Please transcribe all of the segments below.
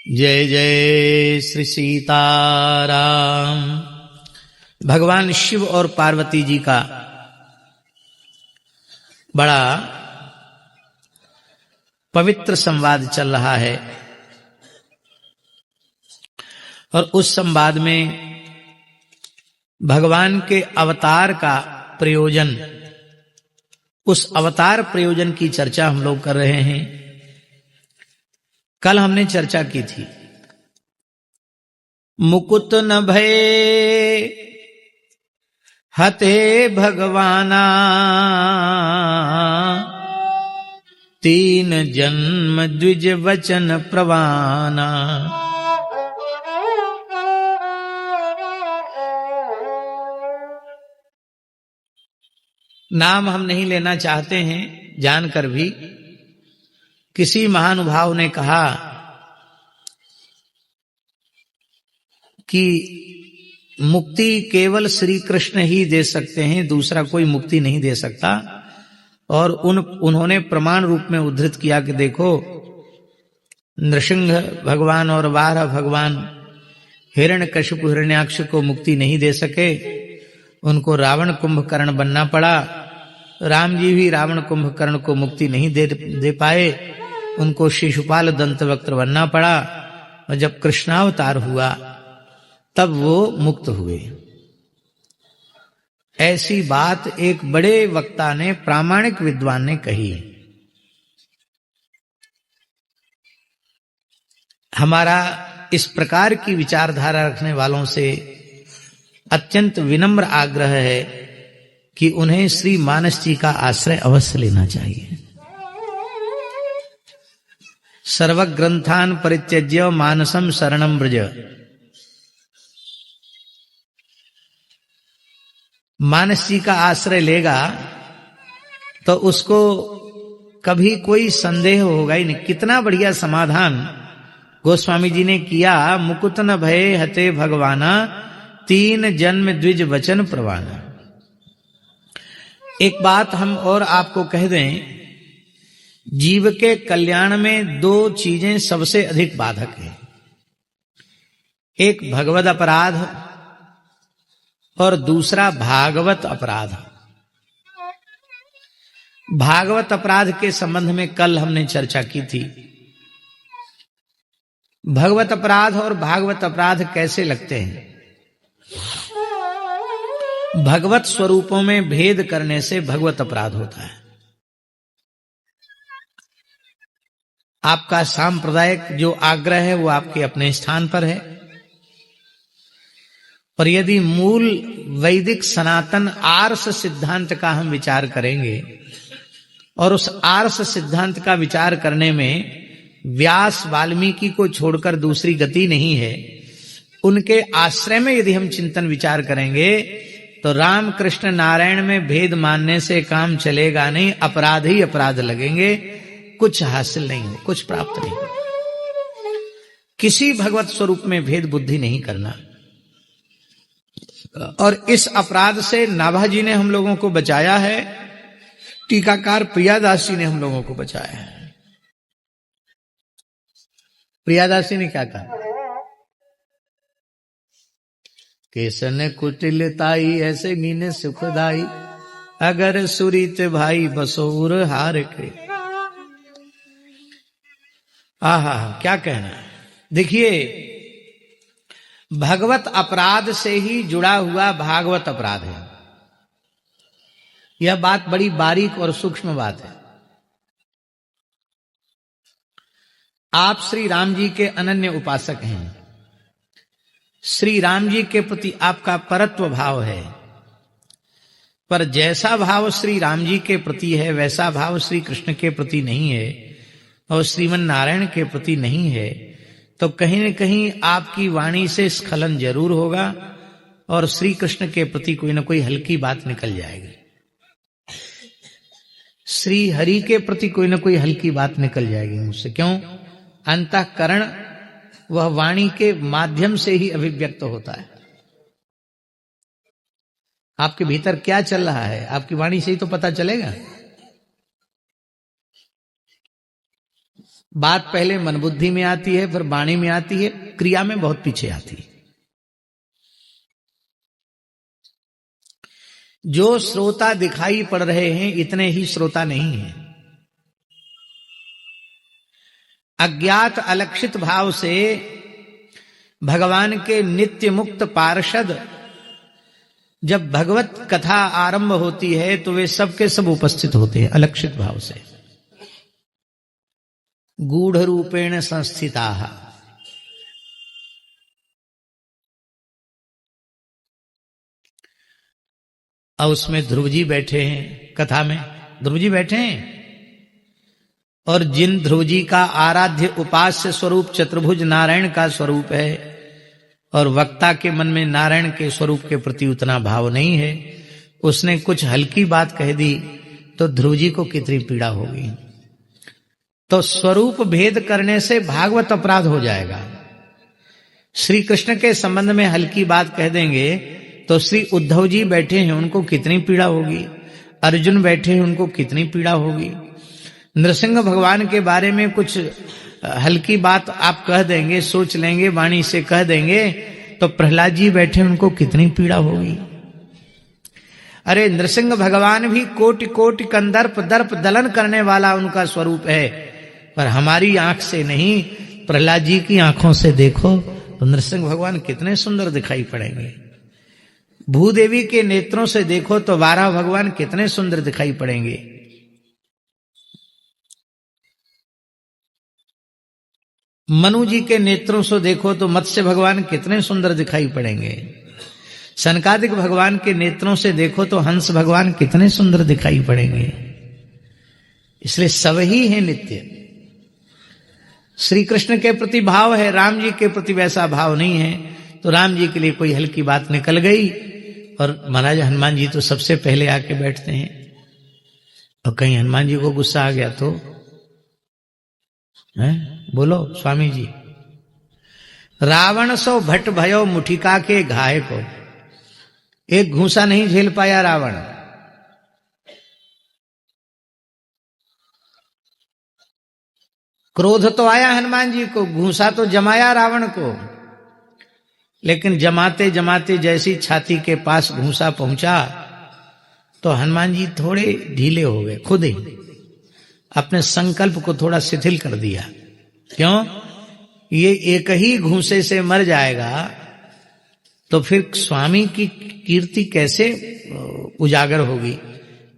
जय जय श्री सीताराम। भगवान शिव और पार्वती जी का बड़ा पवित्र संवाद चल रहा है और उस संवाद में भगवान के अवतार का प्रयोजन, उस अवतार प्रयोजन की चर्चा हम लोग कर रहे हैं। कल हमने चर्चा की थी, मुकुट न भय हते भगवाना, तीन जन्म द्विज वचन प्रवाना। नाम हम नहीं लेना चाहते हैं, जानकर भी। किसी महानुभाव ने कहा कि मुक्ति केवल श्री कृष्ण ही दे सकते हैं, दूसरा कोई मुक्ति नहीं दे सकता। और उन्होंने प्रमाण रूप में उद्धृत किया कि देखो, नृसिंह भगवान और वाराह भगवान हिरण्यकशिपु हिरण्याक्ष को मुक्ति नहीं दे सके, उनको रावण कुंभकर्ण बनना पड़ा। राम जी भी रावण कुंभकर्ण को मुक्ति नहीं दे पाए, उनको शिशुपाल दंतवक्त्र बनना पड़ा। और जब कृष्णावतार हुआ तब वो मुक्त हुए। ऐसी बात एक बड़े वक्ता ने, प्रामाणिक विद्वान ने कही। हमारा इस प्रकार की विचारधारा रखने वालों से अत्यंत विनम्र आग्रह है कि उन्हें श्री मानस जी का आश्रय अवश्य लेना चाहिए। सर्वग्रंथान परित्यज्य मानसम शरणम व्रज। मानस जी का आश्रय लेगा तो उसको कभी कोई संदेह होगा ही नहीं। कितना बढ़िया समाधान गोस्वामी जी ने किया। मुकुट न भय हते भगवाना, तीन जन्म द्विज वचन प्रवाना। एक बात हम और आपको कह दें, जीव के कल्याण में दो चीजें सबसे अधिक बाधक है। एक भगवद अपराध और दूसरा भागवत अपराध। भागवत अपराध के संबंध में कल हमने चर्चा की थी। भगवत अपराध और भागवत अपराध कैसे लगते हैं? भगवत स्वरूपों में भेद करने से भगवत अपराध होता है। आपका सांप्रदायिक जो आग्रह है वो आपके अपने स्थान पर है, पर यदि मूल वैदिक सनातन आर्ष सिद्धांत का हम विचार करेंगे और उस आर्ष सिद्धांत का विचार करने में व्यास वाल्मीकि को छोड़कर दूसरी गति नहीं है, उनके आश्रय में यदि हम चिंतन विचार करेंगे तो राम कृष्ण नारायण में भेद मानने से काम चलेगा नहीं। अपराध ही अपराध लगेंगे, कुछ हासिल नहीं हो, कुछ प्राप्त नहीं हो। किसी भगवत स्वरूप में भेद बुद्धि नहीं करना। और इस अपराध से नाभा जी ने हम लोगों को बचाया है, टीकाकार प्रियादास जी ने हम लोगों को बचाया है। प्रियादास जी ने क्या कहा? केसन कुटिलताई ऐसे मीने सुखदाई, अगर सुरीत भाई बसोर हार के। आहा, क्या कहना है। देखिए, भगवत अपराध से ही जुड़ा हुआ भागवत अपराध है। यह बात बड़ी बारीक और सूक्ष्म बात है। आप श्री राम जी के अनन्य उपासक हैं। श्री राम जी के प्रति आपका परत्व भाव है, पर जैसा भाव श्री राम जी के प्रति है वैसा भाव श्री कृष्ण के प्रति नहीं है और श्रीमन नारायण के प्रति नहीं है। तो कहीं न कहीं आपकी वाणी से स्खलन जरूर होगा और श्री कृष्ण के प्रति कोई न कोई हल्की बात निकल जाएगी। श्री हरि के प्रति कोई न कोई हल्की बात निकल जाएगी मुझसे। क्यों? अंतःकरण वह वाणी के माध्यम से ही अभिव्यक्त होता है। आपके भीतर क्या चल रहा है आपकी वाणी से ही तो पता चलेगा। बात पहले मन बुद्धि में आती है, फिर वाणी में आती है, क्रिया में बहुत पीछे आती है। जो श्रोता दिखाई पड़ रहे हैं इतने ही श्रोता नहीं हैं। अज्ञात अलक्षित भाव से भगवान के नित्य मुक्त पार्षद जब भगवत कथा आरंभ होती है तो वे सब के सब उपस्थित होते हैं अलक्षित भाव से, गूढ़ रूपेण संस्थिताः। और उसमें ध्रुव जी बैठे हैं, कथा में ध्रुव जी बैठे हैं, और जिन ध्रुव जी का आराध्य उपास्य स्वरूप चतुर्भुज नारायण का स्वरूप है और वक्ता के मन में नारायण के स्वरूप के प्रति उतना भाव नहीं है, उसने कुछ हल्की बात कह दी तो ध्रुव जी को कितनी पीड़ा होगी। तो स्वरूप भेद करने से भागवत अपराध हो जाएगा। श्री कृष्ण के संबंध में हल्की बात कह देंगे तो श्री उद्धव जी बैठे हैं उनको कितनी पीड़ा होगी, अर्जुन बैठे हैं उनको कितनी पीड़ा होगी। नृसिंह भगवान के बारे में कुछ हल्की बात आप कह देंगे, सोच लेंगे, वाणी से कह देंगे तो प्रहलाद जी बैठे उनको कितनी पीड़ा होगी। अरे नृसिंह भगवान भी कोटि कोटि कंदर्प दर्प दलन करने वाला उनका स्वरूप है, पर हमारी आंख से नहीं, प्रहलाद जी की आंखों से देखो तो नृसिंह भगवान कितने सुंदर दिखाई पड़ेंगे। भूदेवी के नेत्रों से देखो तो वाराह भगवान कितने सुंदर दिखाई पड़ेंगे। मनु जी के नेत्रों से देखो तो मत्स्य भगवान कितने सुंदर दिखाई पड़ेंगे। सनकादिक भगवान के नेत्रों से देखो तो हंस भगवान कितने सुंदर दिखाई पड़ेंगे। इसलिए सब ही है नित्य। श्री कृष्ण के प्रति भाव है, राम जी के प्रति वैसा भाव नहीं है, तो राम जी के लिए कोई हल्की बात निकल गई और महाराज हनुमान जी तो सबसे पहले आके बैठते हैं, और कहीं हनुमान जी को गुस्सा आ गया तो है? बोलो स्वामी जी। रावण सो भट्ट भयो मुठिका के घाय को, एक घूसा नहीं झेल पाया रावण। क्रोध तो आया हनुमान जी को, घूसा तो जमाया रावण को, लेकिन जमाते जमाते जैसी छाती के पास घूसा पहुंचा तो हनुमान जी थोड़े ढीले हो गए, खुद ही अपने संकल्प को थोड़ा शिथिल कर दिया। क्यों? ये एक ही घूसे से मर जाएगा तो फिर स्वामी की कीर्ति कैसे उजागर होगी।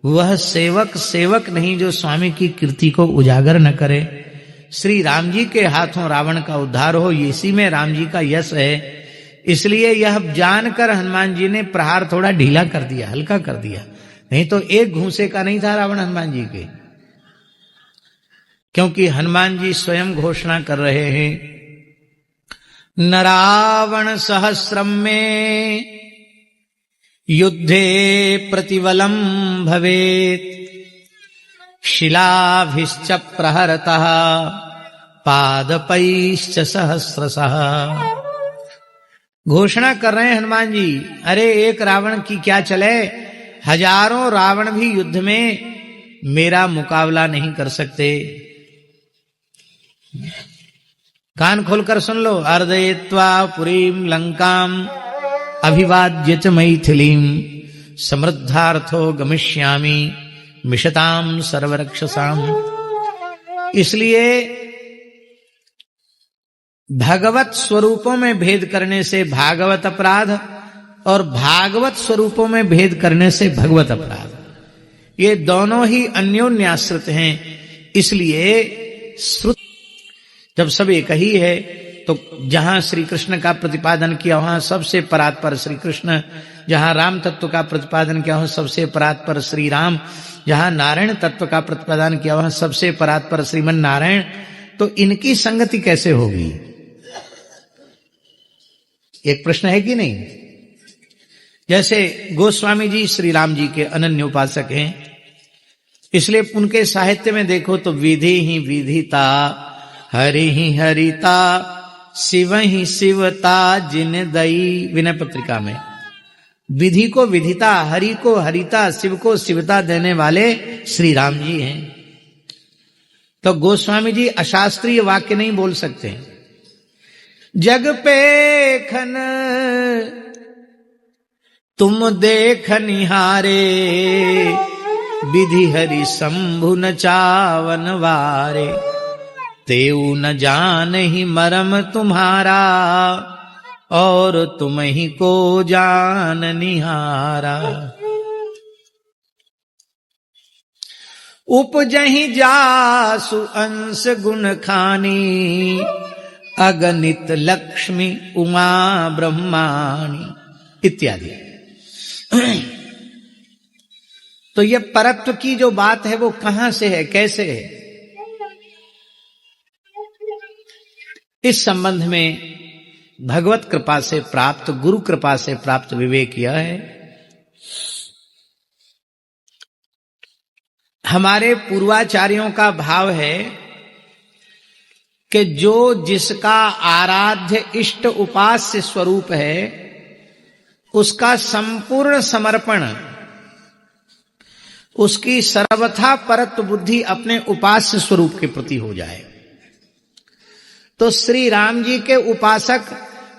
वह सेवक सेवक नहीं जो स्वामी की कीर्ति को उजागर न करे। श्री राम जी के हाथों रावण का उद्धार हो, इसी में राम जी का यश है। इसलिए यह जानकर हनुमान जी ने प्रहार थोड़ा ढीला कर दिया, हल्का कर दिया, नहीं तो एक घूसे का नहीं था रावण हनुमान जी के। क्योंकि हनुमान जी स्वयं घोषणा कर रहे हैं, न रावण सहस्रम में युद्धे प्रतिबलम भवेत शिलाभिश्च प्रहरतः पादपैश्च सहस्रशः। घोषणा कर रहे हैं हनुमान जी, अरे एक रावण की क्या चले, हजारों रावण भी युद्ध में मेरा मुकाबला नहीं कर सकते। कान खोलकर सुन लो। अर्दयित्वा पुरीम लंकाम अभिवाद्य च मैथिलीम समृद्धार्थो गमिष्यामि मिषताम सर्वरक्षसाम। इसलिए भगवत स्वरूपों में भेद करने से भागवत अपराध और भागवत स्वरूपों में भेद करने से भगवत अपराध, ये दोनों ही अन्योन्याश्रित हैं। इसलिए श्रुत जब सब एक ही है तो जहां श्री कृष्ण का प्रतिपादन किया वहां सबसे परात्पर श्री कृष्ण, जहां राम तत्व का प्रतिपादन किया वहां सबसे परात्पर श्री राम, जहां नारायण तत्व का प्रतिपादन किया वहां सबसे परात्पर श्रीमन नारायण। तो इनकी संगति कैसे होगी? एक प्रश्न है कि नहीं? जैसे गोस्वामी जी श्री राम जी के अनन्य उपासक हैं, इसलिए उनके साहित्य में देखो तो विधि ही विधिता, हरि ही हरिता, शिव ही शिवता जिन दई। विनय पत्रिका में विधि को विधिता, हरि को हरिता, शिव को शिवता देने वाले श्री राम जी हैं। तो गोस्वामी जी अशास्त्रीय वाक्य नहीं बोल सकते। जग पेखन तुम देख निहारे, विधि हरि शंभु न चावन वारे, तेऊ न जान ही मरम तुम्हारा, और तुम ही को जान निहारा। उपजहि जासु अंश गुण खानी, अगणित लक्ष्मी उमा ब्रह्माणी इत्यादि। तो ये परत्व की जो बात है वो कहां से है, कैसे है, इस संबंध में भगवत कृपा से प्राप्त, गुरु कृपा से प्राप्त विवेक यह है, हमारे पूर्वाचार्यों का भाव है कि जो जिसका आराध्य इष्ट उपास्य स्वरूप है, उसका संपूर्ण समर्पण, उसकी सर्वथा परत्व बुद्धि अपने उपास्य स्वरूप के प्रति हो जाए। तो श्री राम जी के उपासक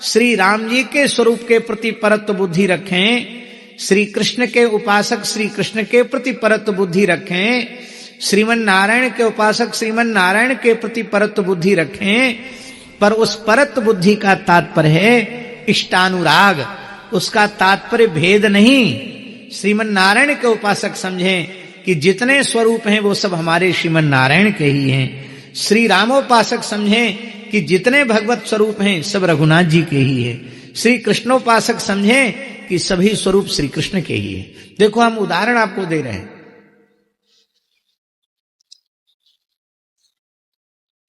श्री राम जी के स्वरूप के प्रति परत्व बुद्धि रखें, श्री कृष्ण के उपासक श्री कृष्ण के प्रति परत्व बुद्धि रखें, श्रीमन नारायण के उपासक श्रीमन नारायण के प्रति परत्व बुद्धि रखें, पर उस परत्व बुद्धि का तात्पर्य है इष्टानुराग, उसका तात्पर्य भेद नहीं। श्रीमन नारायण के उपासक समझें कि जितने स्वरूप हैं वो सब हमारे श्रीमन नारायण के ही हैं। श्री रामोपासक समझें कि जितने भगवत स्वरूप हैं सब रघुनाथ जी के ही हैं। श्री कृष्णोपासक समझें कि सभी स्वरूप श्री कृष्ण के ही हैं। देखो हम उदाहरण आपको दे रहे हैं।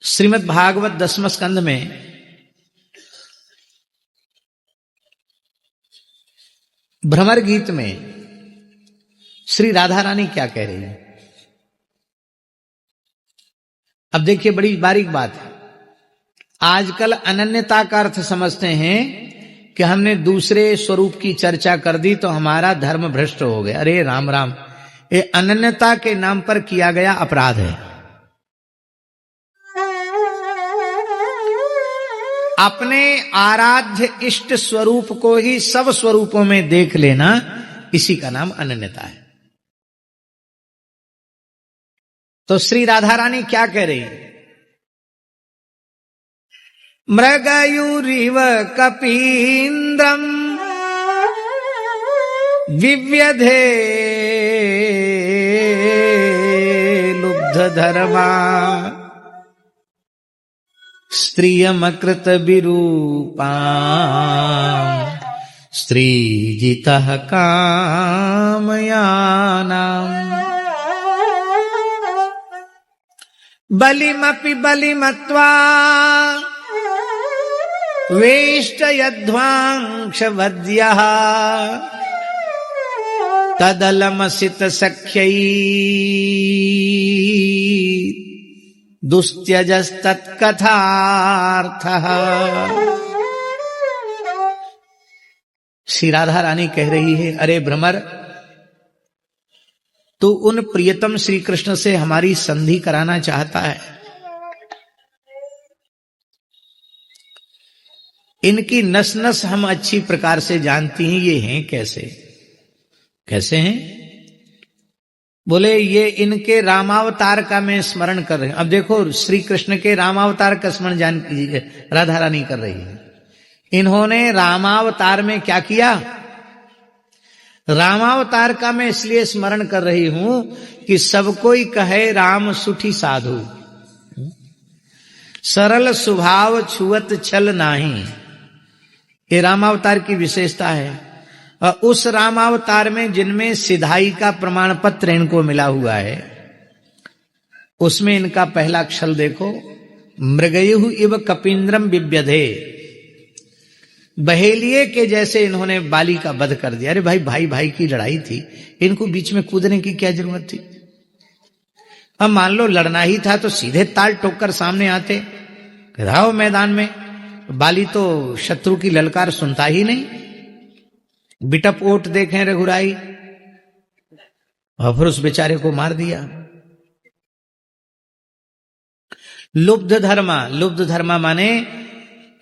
श्रीमद् भागवत 10वें स्कंध में भ्रमर गीत में श्री राधा रानी क्या कह रही है, अब देखिए बड़ी बारीक बात है। आजकल अनन्यता का अर्थ समझते हैं कि हमने दूसरे स्वरूप की चर्चा कर दी तो हमारा धर्म भ्रष्ट हो गया। अरे राम राम, ये अनन्यता के नाम पर किया गया अपराध है। अपने आराध्य इष्ट स्वरूप को ही सब स्वरूपों में देख लेना, इसी का नाम अनन्यता है। तो श्री राधा रानी क्या कह रही है, मृगयूरिव कपीन्द्रम विव्यधे लुब्ध धर्मा, स्त्रियमकृत विरूपा स्त्रीजितः कामयानाम्, बलिमपि बलिमत्वा वेष्टयध्वांशवद्यः, तदलमसित सख्यै दुस्त्यजस्तत्कथार्थः। श्री राधा रानी कह रही है, अरे भ्रमर, तू उन प्रियतम श्री कृष्ण से हमारी संधि कराना चाहता है। इनकी नस नस हम अच्छी प्रकार से जानती हैं, ये हैं कैसे, कैसे हैं? बोले ये इनके रामावतार का मैं स्मरण कर रहे हैं। अब देखो श्री कृष्ण के रामावतार का स्मरण जान कीजिए, राधा रानी कर रही है। इन्होंने रामावतार में क्या किया, रामावतार का मैं इसलिए स्मरण कर रही हूं कि सब कोई कहे राम सुठी साधु, सरल स्वभाव छुअत छल नाही, ये रामावतार की विशेषता है। और उस रामावतार में जिनमें सिधाई का प्रमाण पत्र इनको मिला हुआ है, उसमें इनका पहला अक्षर देखो, मृगयु इव कपीन्द्रम विव्यधे, बहेलिए के जैसे इन्होंने बाली का वध कर दिया। अरे भाई, भाई भाई की लड़ाई थी, इनको बीच में कूदने की क्या जरूरत थी? अब मान लो लड़ना ही था तो सीधे ताल ठोक कर सामने आते, आओ मैदान में। बाली तो शत्रु की ललकार सुनता ही नहीं, बिटप ओट देखें रघुराई, और फिर उस बेचारे को मार दिया। लुब्ध धर्मा माने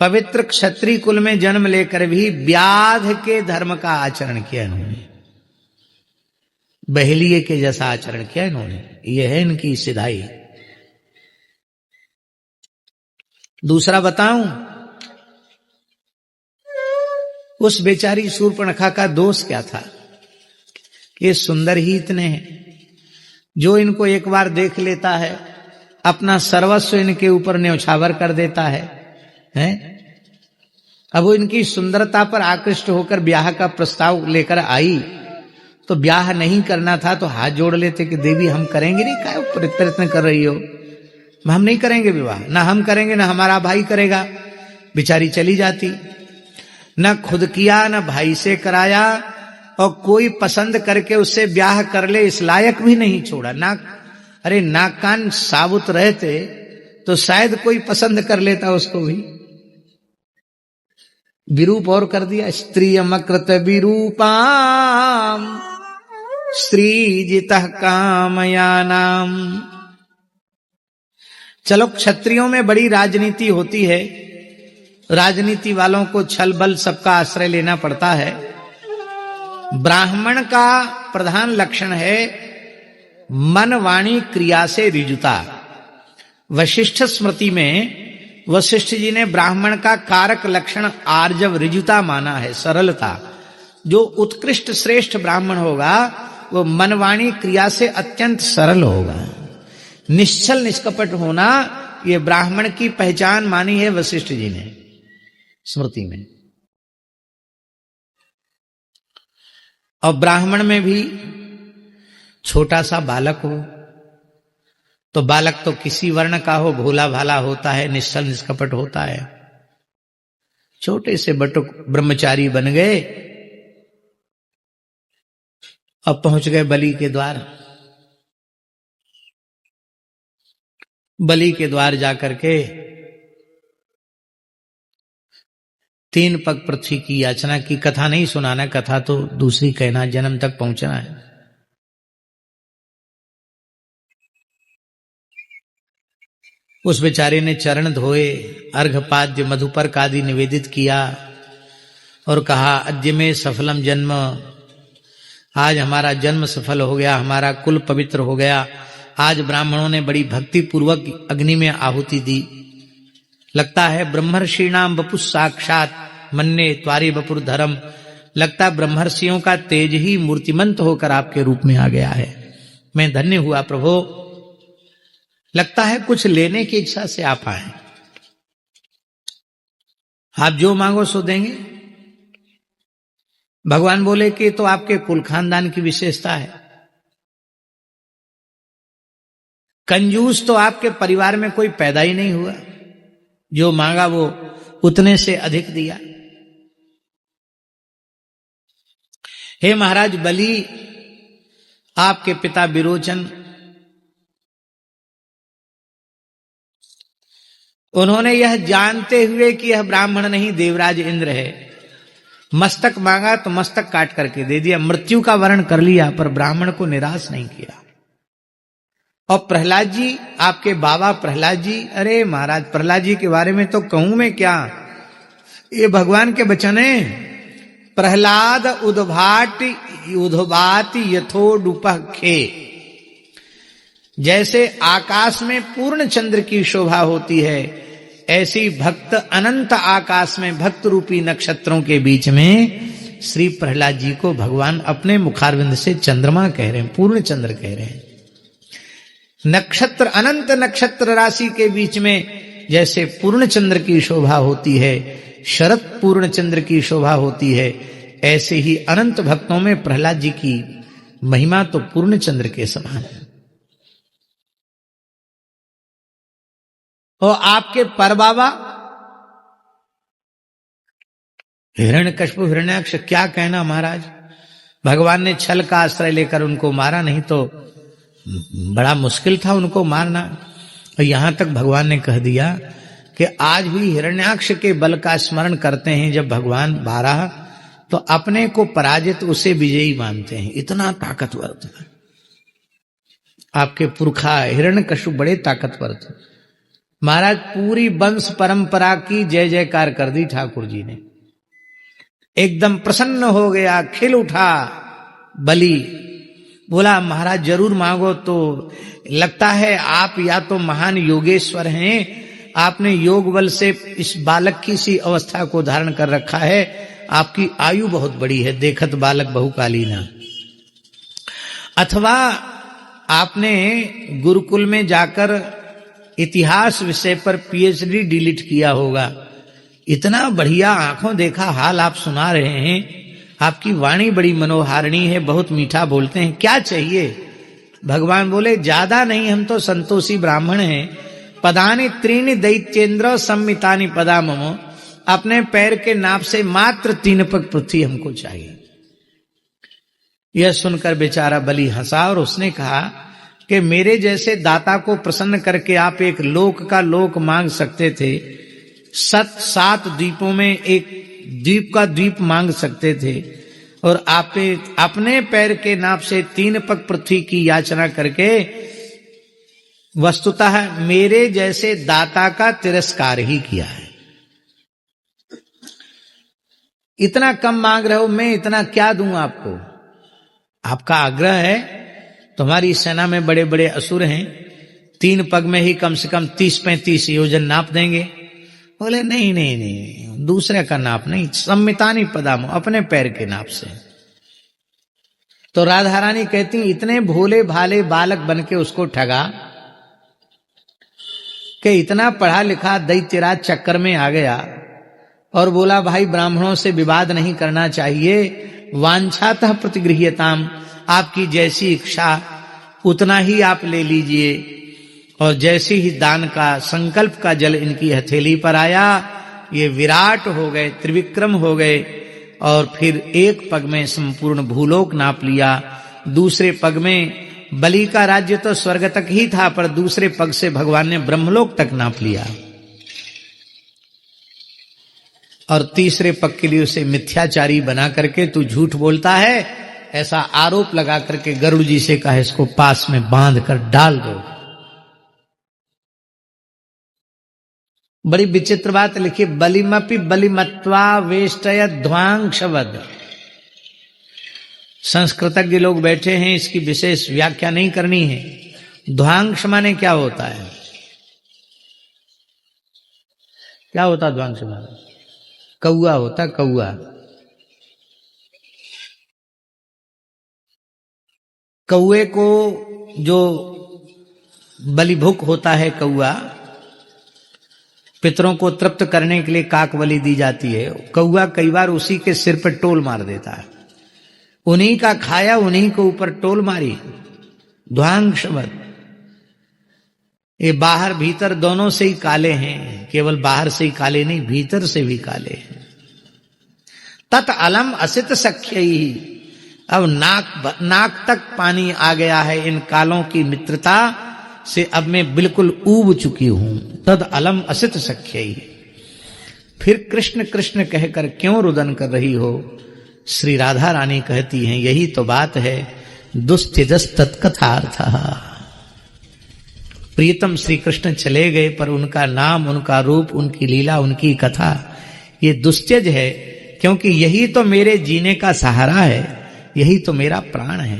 पवित्र क्षत्रिय कुल में जन्म लेकर भी व्याध के धर्म का आचरण किया इन्होंने, बहेलिए के जैसा आचरण किया इन्होंने। यह है इनकी सिधाई। दूसरा बताऊं, उस बेचारी शूर्पणखा का दोष क्या था? ये सुंदर ही इतने हैं, जो इनको एक बार देख लेता है अपना सर्वस्व इनके ऊपर न्यौछावर कर देता है, हैं? अब वो इनकी सुंदरता पर आकृष्ट होकर ब्याह का प्रस्ताव लेकर आई, तो ब्याह नहीं करना था तो हाथ जोड़ लेते कि देवी हम करेंगे नहीं, क्या प्रयत्न कर रही हो, हम नहीं करेंगे विवाह, ना हम करेंगे ना हमारा भाई करेगा। बेचारी चली जाती, न खुद किया न भाई से कराया, और कोई पसंद करके उससे ब्याह कर ले इस लायक भी नहीं छोड़ा। अरे नाक कान साबुत रहते तो शायद कोई पसंद कर लेता उसको भी। विरूप और कर दिया, स्त्रियमकृत विरूपाम स्त्रीजितः कामयानाम। चलो, क्षत्रियों में बड़ी राजनीति होती है, राजनीति वालों को छल बल सबका आश्रय लेना पड़ता है। ब्राह्मण का प्रधान लक्षण है मन वाणी क्रिया से ऋजुता। वशिष्ठ स्मृति में वशिष्ठ जी ने ब्राह्मण का कारक लक्षण आर्जव ऋजुता माना है, सरलता। जो उत्कृष्ट श्रेष्ठ ब्राह्मण होगा वो मनवाणी क्रिया से अत्यंत सरल होगा। निश्चल निष्कपट होना ये ब्राह्मण की पहचान मानी है वशिष्ठ जी ने स्मृति में। और ब्राह्मण में भी छोटा सा बालक हो तो बालक तो किसी वर्ण का हो, भोला भाला होता है, निश्चल निष्कपट होता है। छोटे से बटुक ब्रह्मचारी बन गए, अब पहुंच गए बलि के द्वार। बलि के द्वार जाकर के 3 पग पृथ्वी की याचना की। कथा नहीं सुनाना, कथा तो दूसरी कहना, जन्म तक पहुंचना है। उस बेचारे ने चरण धोए, अर्घपाद्य मधुपर्क आदि निवेदित किया और कहा अद्य में सफलम जन्म, आज हमारा जन्म सफल हो गया, हमारा कुल पवित्र हो गया। आज ब्राह्मणों ने बड़ी भक्ति पूर्वक अग्नि में आहुति दी। लगता है ब्रह्मर्षिणाम वपु साक्षात मन्ने त्वारे वपुर धर्म। लगता ब्रह्मर्षियों का तेज ही मूर्तिमंत होकर आपके रूप में आ गया है। मैं धन्य हुआ प्रभु। लगता है कुछ लेने की इच्छा से आप आए। आप जो मांगो सो देंगे। भगवान बोले कि तो आपके कुल खानदान की विशेषता है। कंजूस तो आपके परिवार में कोई पैदा ही नहीं हुआ, जो मांगा वो उतने से अधिक दिया। हे महाराज बलि, आपके पिता विरोचन, उन्होंने यह जानते हुए कि यह ब्राह्मण नहीं देवराज इंद्र है, मस्तक मांगा तो मस्तक काट करके दे दिया, मृत्यु का वर्ण कर लिया, पर ब्राह्मण को निराश नहीं किया। और प्रहलाद जी, आपके बाबा प्रहलाद जी, अरे महाराज प्रहलाद जी के बारे में तो कहूं मैं क्या, ये भगवान के वचन है। प्रहलाद उद्भाट यथोडुपः खे। जैसे आकाश में पूर्ण चंद्र की शोभा होती है, ऐसी भक्त अनंत आकाश में भक्त रूपी नक्षत्रों के बीच में श्री प्रहलाद जी को भगवान अपने मुखारविंद से चंद्रमा कह रहे हैं, पूर्ण चंद्र कह रहे हैं। नक्षत्र, अनंत नक्षत्र राशि के बीच में जैसे पूर्ण चंद्र की शोभा होती है, शरद पूर्ण चंद्र की शोभा होती है, ऐसे ही अनंत भक्तों में प्रहलाद जी की महिमा तो पूर्ण चंद्र के समान है। और आपके परबाबा हिरण्यकश्यप हिरण्याक्ष, क्या कहना महाराज। भगवान ने छल का आश्रय लेकर उनको मारा, नहीं तो बड़ा मुश्किल था उनको मारना। और यहां तक भगवान ने कह दिया कि आज भी हिरण्याक्ष के बल का स्मरण करते हैं। जब भगवान बारह तो अपने को पराजित उसे विजयी मानते हैं, इतना ताकतवर था। आपके पुरखा हिरण्यकश्यप बड़े ताकतवर थे। महाराज पूरी वंश परंपरा की जय जयकार कर दी ठाकुर जी ने। एकदम प्रसन्न हो गया, खिल उठा बलि। बोला महाराज जरूर मांगो। तो लगता है आप या तो महान योगेश्वर हैं, आपने योग बल से इस बालक की सी अवस्था को धारण कर रखा है, आपकी आयु बहुत बड़ी है, देखत बालक बहुकालीना। अथवा आपने गुरुकुल में जाकर इतिहास विषय पर पीएचडी डिलीट किया होगा। इतना बढ़िया आंखों देखा हाल आप सुना रहे हैं, आपकी वाणी बड़ी मनोहारिणी है, बहुत मीठा बोलते हैं, क्या चाहिए? भगवान बोले ज्यादा नहीं, हम तो संतोषी ब्राह्मण हैं। पदानि त्रीणि दैत्येंद्र सम्मितानि पदा ममो, अपने पैर के नाप से मात्र 3 पग पृथ्वी हमको चाहिए। यह सुनकर बेचारा बलि हंसा और उसने कहा कि मेरे जैसे दाता को प्रसन्न करके आप एक लोक का लोक मांग सकते थे, 7 द्वीपों में एक द्वीप का द्वीप मांग सकते थे, और आप अपने पैर के नाप से 3 पग पृथ्वी की याचना करके वस्तुतः मेरे जैसे दाता का तिरस्कार ही किया है। इतना कम मांग रहे हो, मैं इतना क्या दूं आपको? आपका आग्रह है, तुम्हारी सेना में बड़े बड़े असुर हैं, 3 पग में ही कम से कम 30-35 योजन नाप देंगे। बोले नहीं नहीं नहीं, दूसरे का नाप नहीं, सम्मितानि पदामो, अपने पैर के नाप से। तो राधा रानी कहती इतने भोले भाले बालक बन के उसको ठगा कि इतना पढ़ा लिखा दैत्यराज चक्कर में आ गया और बोला भाई ब्राह्मणों से विवाद नहीं करना चाहिए, वांछातः प्रतिगृह्यताम, आपकी जैसी इच्छा उतना ही आप ले लीजिए। और जैसे ही दान का संकल्प का जल इनकी हथेली पर आया, ये विराट हो गए, त्रिविक्रम हो गए, और फिर एक पग में संपूर्ण भूलोक नाप लिया, दूसरे पग में बलि का राज्य तो स्वर्ग तक ही था, पर दूसरे पग से भगवान ने ब्रह्मलोक तक नाप लिया, और तीसरे पग के लिए उसे मिथ्याचारी बना करके तू झूठ बोलता है ऐसा आरोप लगा करके गरुड़ जी से कहा इसको पास में बांध कर डाल दो। बड़ी विचित्र बात लिखी, बलिमपि बलिमत्वा वेष्टय ध्वांशवद। संस्कृतज्ञ लोग बैठे हैं, इसकी विशेष व्याख्या नहीं करनी है। ध्वांश माने क्या होता है? क्या होता ध्वांश माने? कौआ होता, कौआ। कौए को जो बलिभुक होता है, कौआ, पितरों को तृप्त करने के लिए काक बलि दी जाती है। कौआ कई बार उसी के सिर पर टोल मार देता है, उन्हीं का खाया, उन्हीं के ऊपर टोल मारी। ध्वांशवद। ये बाहर भीतर दोनों से ही काले हैं, केवल बाहर से ही काले नहीं, भीतर से भी काले हैं। तत् अलम असित सख्य ही, अब नाक तक पानी आ गया है इन कालों की मित्रता से, अब मैं बिल्कुल ऊब चुकी हूं। तद अलम असित सख्य ही। फिर कृष्ण कृष्ण कहकर क्यों रुदन कर रही हो? श्री राधा रानी कहती हैं यही तो बात है, दुस्त्यजस तत्कथार्थ। प्रियतम श्री कृष्ण चले गए, पर उनका नाम, उनका रूप, उनकी लीला, उनकी कथा ये दुस्त्यज है, क्योंकि यही तो मेरे जीने का सहारा है, यही तो मेरा प्राण है।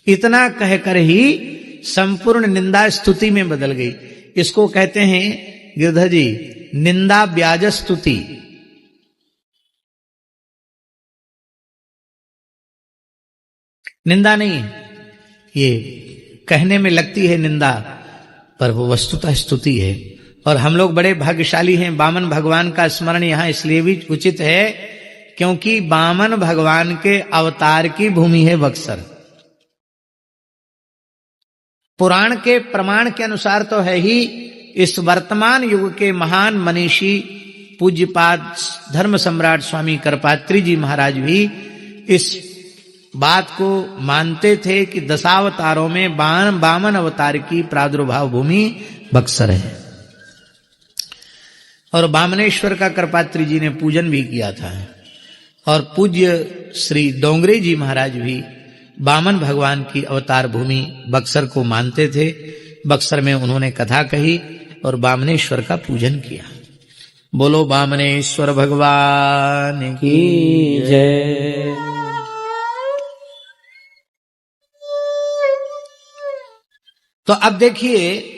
इतना कहकर ही संपूर्ण निंदा स्तुति में बदल गई। इसको कहते हैं गिरधर जी निंदा ब्याज स्तुति। निंदा नहीं, ये कहने में लगती है निंदा, पर वो वस्तुतः स्तुति है। और हम लोग बड़े भाग्यशाली हैं, वामन भगवान का स्मरण यहां इसलिए भी उचित है क्योंकि वामन भगवान के अवतार की भूमि है बक्सर। पुराण के प्रमाण के अनुसार तो है ही, इस वर्तमान युग के महान मनीषी पूज्यपाद धर्म सम्राट स्वामी करपात्री जी महाराज भी इस बात को मानते थे कि दशावतारों में वामन अवतार की प्रादुर्भाव भूमि बक्सर है। और वामनेश्वर का करपात्री जी ने पूजन भी किया था। और पूज्य श्री डोंगरे जी महाराज भी वामन भगवान की अवतार भूमि बक्सर को मानते थे। बक्सर में उन्होंने कथा कही और वामनेश्वर का पूजन किया। बोलो वामनेश्वर भगवान की जय। तो अब देखिए,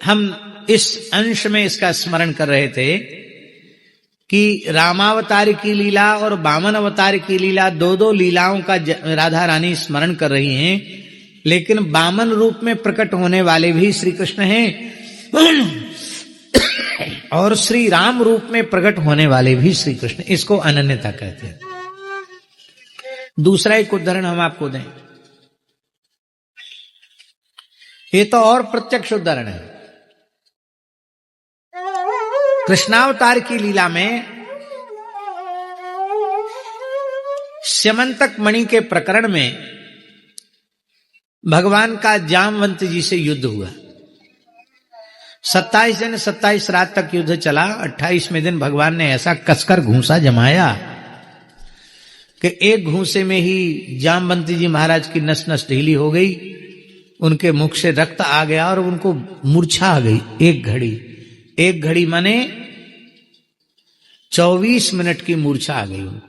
हम इस अंश में इसका स्मरण कर रहे थे कि रामावतार की लीला और वामन अवतार की लीला, दो लीलाओं का राधा रानी स्मरण कर रही हैं। लेकिन वामन रूप में प्रकट होने वाले भी श्री कृष्ण हैं और श्री राम रूप में प्रकट होने वाले भी श्री कृष्ण। इसको अनन्यता कहते हैं। दूसरा एक उदाहरण हम आपको दें, ये तो और प्रत्यक्ष उदाहरण है। कृष्णावतार की लीला में स्यमंतक मणि के प्रकरण में भगवान का जामवंत जी से युद्ध हुआ। 27 दिन 27 रात तक युद्ध चला। 28वें दिन भगवान ने ऐसा कसकर घूंसा जमाया कि एक घूंसे में ही जामवंत जी महाराज की नस नस ढीली हो गई, उनके मुख से रक्त आ गया और उनको मूर्छा आ गई। एक घड़ी माने 24 मिनट की मूर्छा आ गई उनको।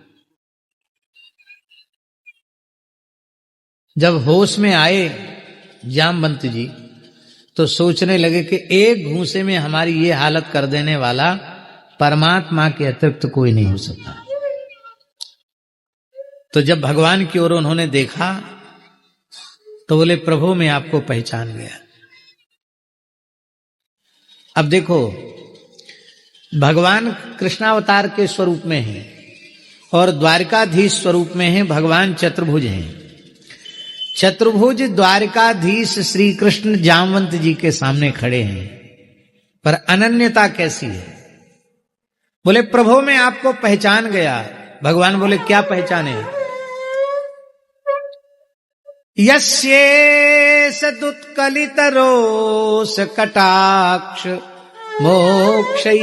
जब होश में आए जामवंत जी तो सोचने लगे कि एक घूंसे में हमारी ये हालत कर देने वाला परमात्मा के अतिरिक्त कोई नहीं हो सकता। तो जब भगवान की ओर उन्होंने देखा तो बोले, प्रभु मैं आपको पहचान गया। अब देखो, भगवान कृष्णावतार के स्वरूप में हैं और द्वारकाधीश स्वरूप में हैं भगवान चतुर्भुज हैं। चतुर्भुज द्वारकाधीश श्री कृष्ण जामवंत जी के सामने खड़े हैं, पर अनन्यता कैसी है? बोले, प्रभु मैं आपको पहचान गया। भगवान बोले, क्या पहचाने? यस्येष दुत्कलित रोष कटाक्ष मोक्षैः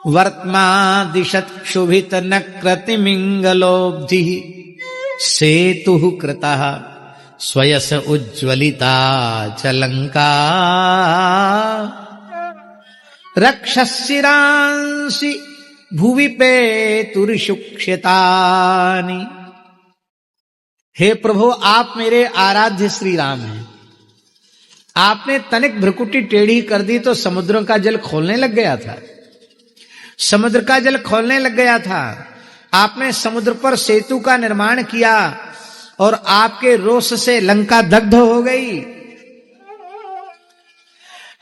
वर्त्मादिशत् क्षुभित नक्रतिमिंगलोब्धिः सेतुः कृतः स्वयस उज्ज्वलिता च लंका रक्षस्सिरांसि भुवि पेतुर्षुक्ष्यतानि। हे प्रभु, आप मेरे आराध्य श्री राम हैं। आपने तनिक भ्रुकुटी टेढ़ी कर दी तो समुद्रों का जल खोलने लग गया था। समुद्र का जल खोलने लग गया था। आपने समुद्र पर सेतु का निर्माण किया और आपके रोष से लंका दग्ध हो गई।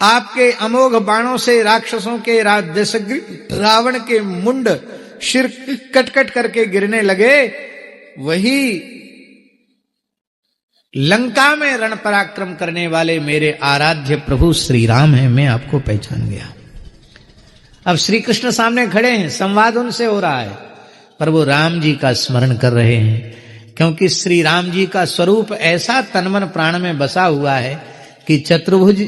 आपके अमोघ बाणों से राक्षसों के रावण के मुंड सिर कट कट करके गिरने लगे। वही लंका में रण पराक्रम करने वाले मेरे आराध्य प्रभु श्री राम हैं। मैं आपको पहचान गया। अब श्री कृष्ण सामने खड़े हैं, संवाद उनसे हो रहा है, पर वो राम जी का स्मरण कर रहे हैं, क्योंकि श्री राम जी का स्वरूप ऐसा तनमन प्राण में बसा हुआ है कि चतुर्भुज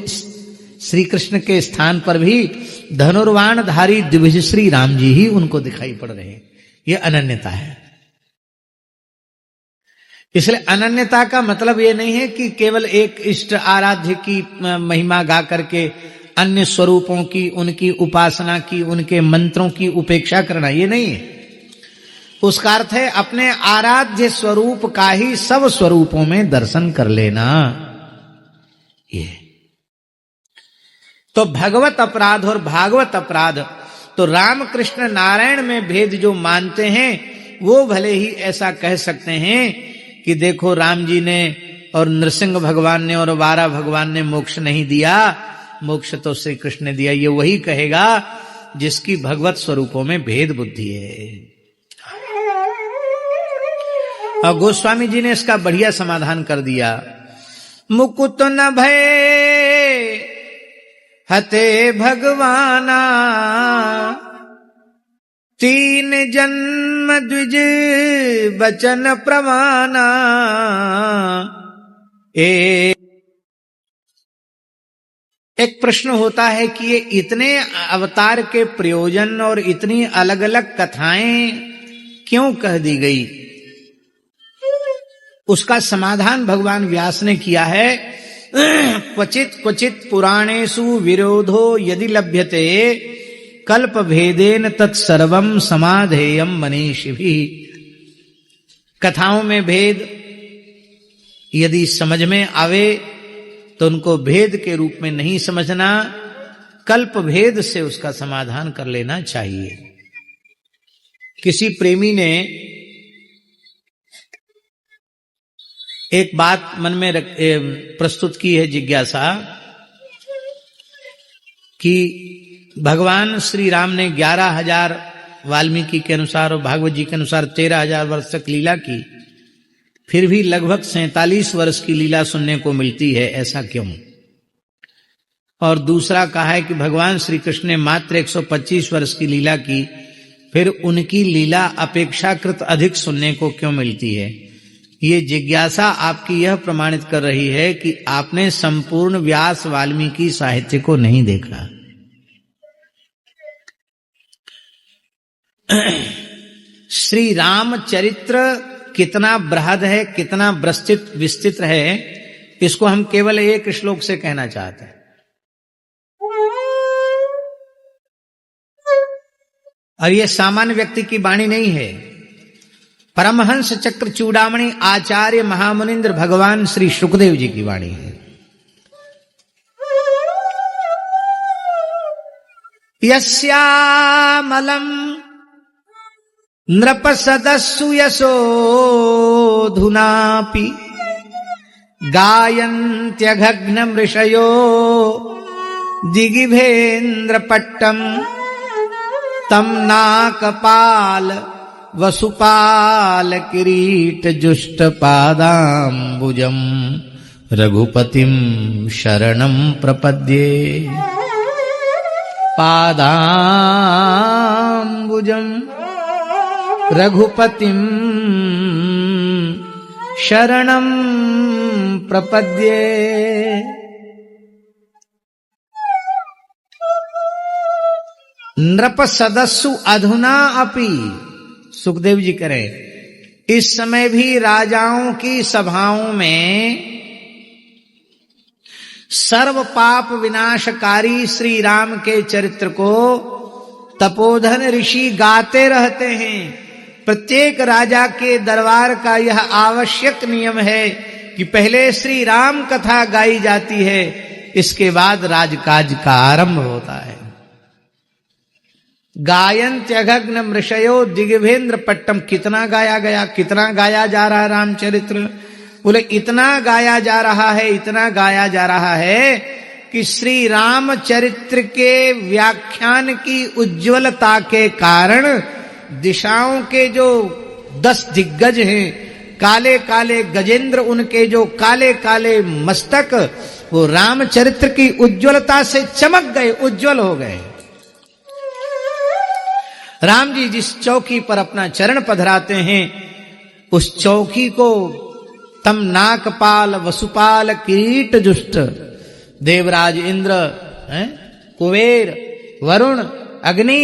श्री कृष्ण के स्थान पर भी धनुर्वाणधारी द्विभुज श्री राम जी ही उनको दिखाई पड़ रहे हैं। यह अनन्यता है। इसलिए अनन्यता का मतलब यह नहीं है कि केवल एक इष्ट आराध्य की महिमा गा करके अन्य स्वरूपों की, उनकी उपासना की, उनके मंत्रों की उपेक्षा करना, ये नहीं है। उसका अर्थ है अपने आराध्य स्वरूप का ही सब स्वरूपों में दर्शन कर लेना। ये तो भगवत अपराध और भागवत अपराध, तो रामकृष्ण नारायण में भेद जो मानते हैं वो भले ही ऐसा कह सकते हैं कि देखो राम जी ने और नृसिंह भगवान ने और वारा भगवान ने मोक्ष नहीं दिया, मोक्ष तो श्री कृष्ण ने दिया। ये वही कहेगा जिसकी भगवत स्वरूपों में भेद बुद्धि है। और गोस्वामी जी ने इसका बढ़िया समाधान कर दिया। मुकुत न भय हते भगवाना, तीन जन्म द्विज बचन प्रमाना। एक प्रश्न होता है कि ये इतने अवतार के प्रयोजन और इतनी अलग अलग कथाएं क्यों कह दी गई? उसका समाधान भगवान व्यास ने किया है क्वचित क्वचित पुराणेषु विरोधो यदि लभ्यते कल्प भेदेन तत्सर्वम समाधेयम मनीषिभिः। कथाओं में भेद यदि समझ में आवे तो उनको भेद के रूप में नहीं समझना, कल्प भेद से उसका समाधान कर लेना चाहिए। किसी प्रेमी ने एक बात मन में प्रस्तुत की है जिज्ञासा कि भगवान श्री राम ने 11,000 वाल्मीकि के अनुसार और भागवत जी के अनुसार 13,000 वर्ष तक लीला की, फिर भी लगभग 47 वर्ष की लीला सुनने को मिलती है, ऐसा क्यों? और दूसरा कहा है कि भगवान श्री कृष्ण ने मात्र 125 वर्ष की लीला की, फिर उनकी लीला अपेक्षाकृत अधिक सुनने को क्यों मिलती है? ये जिज्ञासा आपकी यह प्रमाणित कर रही है कि आपने संपूर्ण व्यास वाल्मीकि साहित्य को नहीं देखा। श्री राम चरित्र कितना बृहद है, कितना विस्तृत है, इसको हम केवल एक श्लोक से कहना चाहते हैं। और ये सामान्य व्यक्ति की वाणी नहीं है, परमहंस चक्र चूड़ामणि आचार्य महामुनिंद्र भगवान श्री शुकदेव जी की वाणी है। यस्यामलम नृपसदस्सु यशोधुनापि गायन्त्यघग्नमृषयो दिगिभेन्द्रपट्टम् तम नाकपाल वसुपाल किरीट जुष्ट पादाम्बुजम रघुपतिम शरणं प्रपद्ये। पादाम्बुजम रघुपतिम शरणं प्रपद्ये। नृप सदस्सु अधुना अपि, सुखदेव जी करें, इस समय भी राजाओं की सभाओं में सर्व पाप विनाशकारी श्री राम के चरित्र को तपोधन ऋषि गाते रहते हैं। प्रत्येक राजा के दरबार का यह आवश्यक नियम है कि पहले श्री राम कथा गाई जाती है, इसके बाद राजकाज का आरंभ होता है। गायन्त्यघग्न मृषयो दिग्भेन्द्र पट्टम, कितना गाया गया, कितना गाया जा रहा है रामचरित्र? बोले इतना गाया जा रहा है, इतना गाया जा रहा है कि श्री रामचरित्र के व्याख्यान की उज्ज्वलता के कारण दिशाओं के जो 10 दिग्गज हैं, काले काले गजेंद्र, उनके जो काले काले मस्तक, वो रामचरित्र की उज्ज्वलता से चमक गए, उज्ज्वल हो गए। राम जी जिस चौकी पर अपना चरण पधराते हैं, उस चौकी को तम नाकपाल वसुपाल किरीट जुष्ट, देवराज इंद्र, कुबेर, वरुण, अग्नि,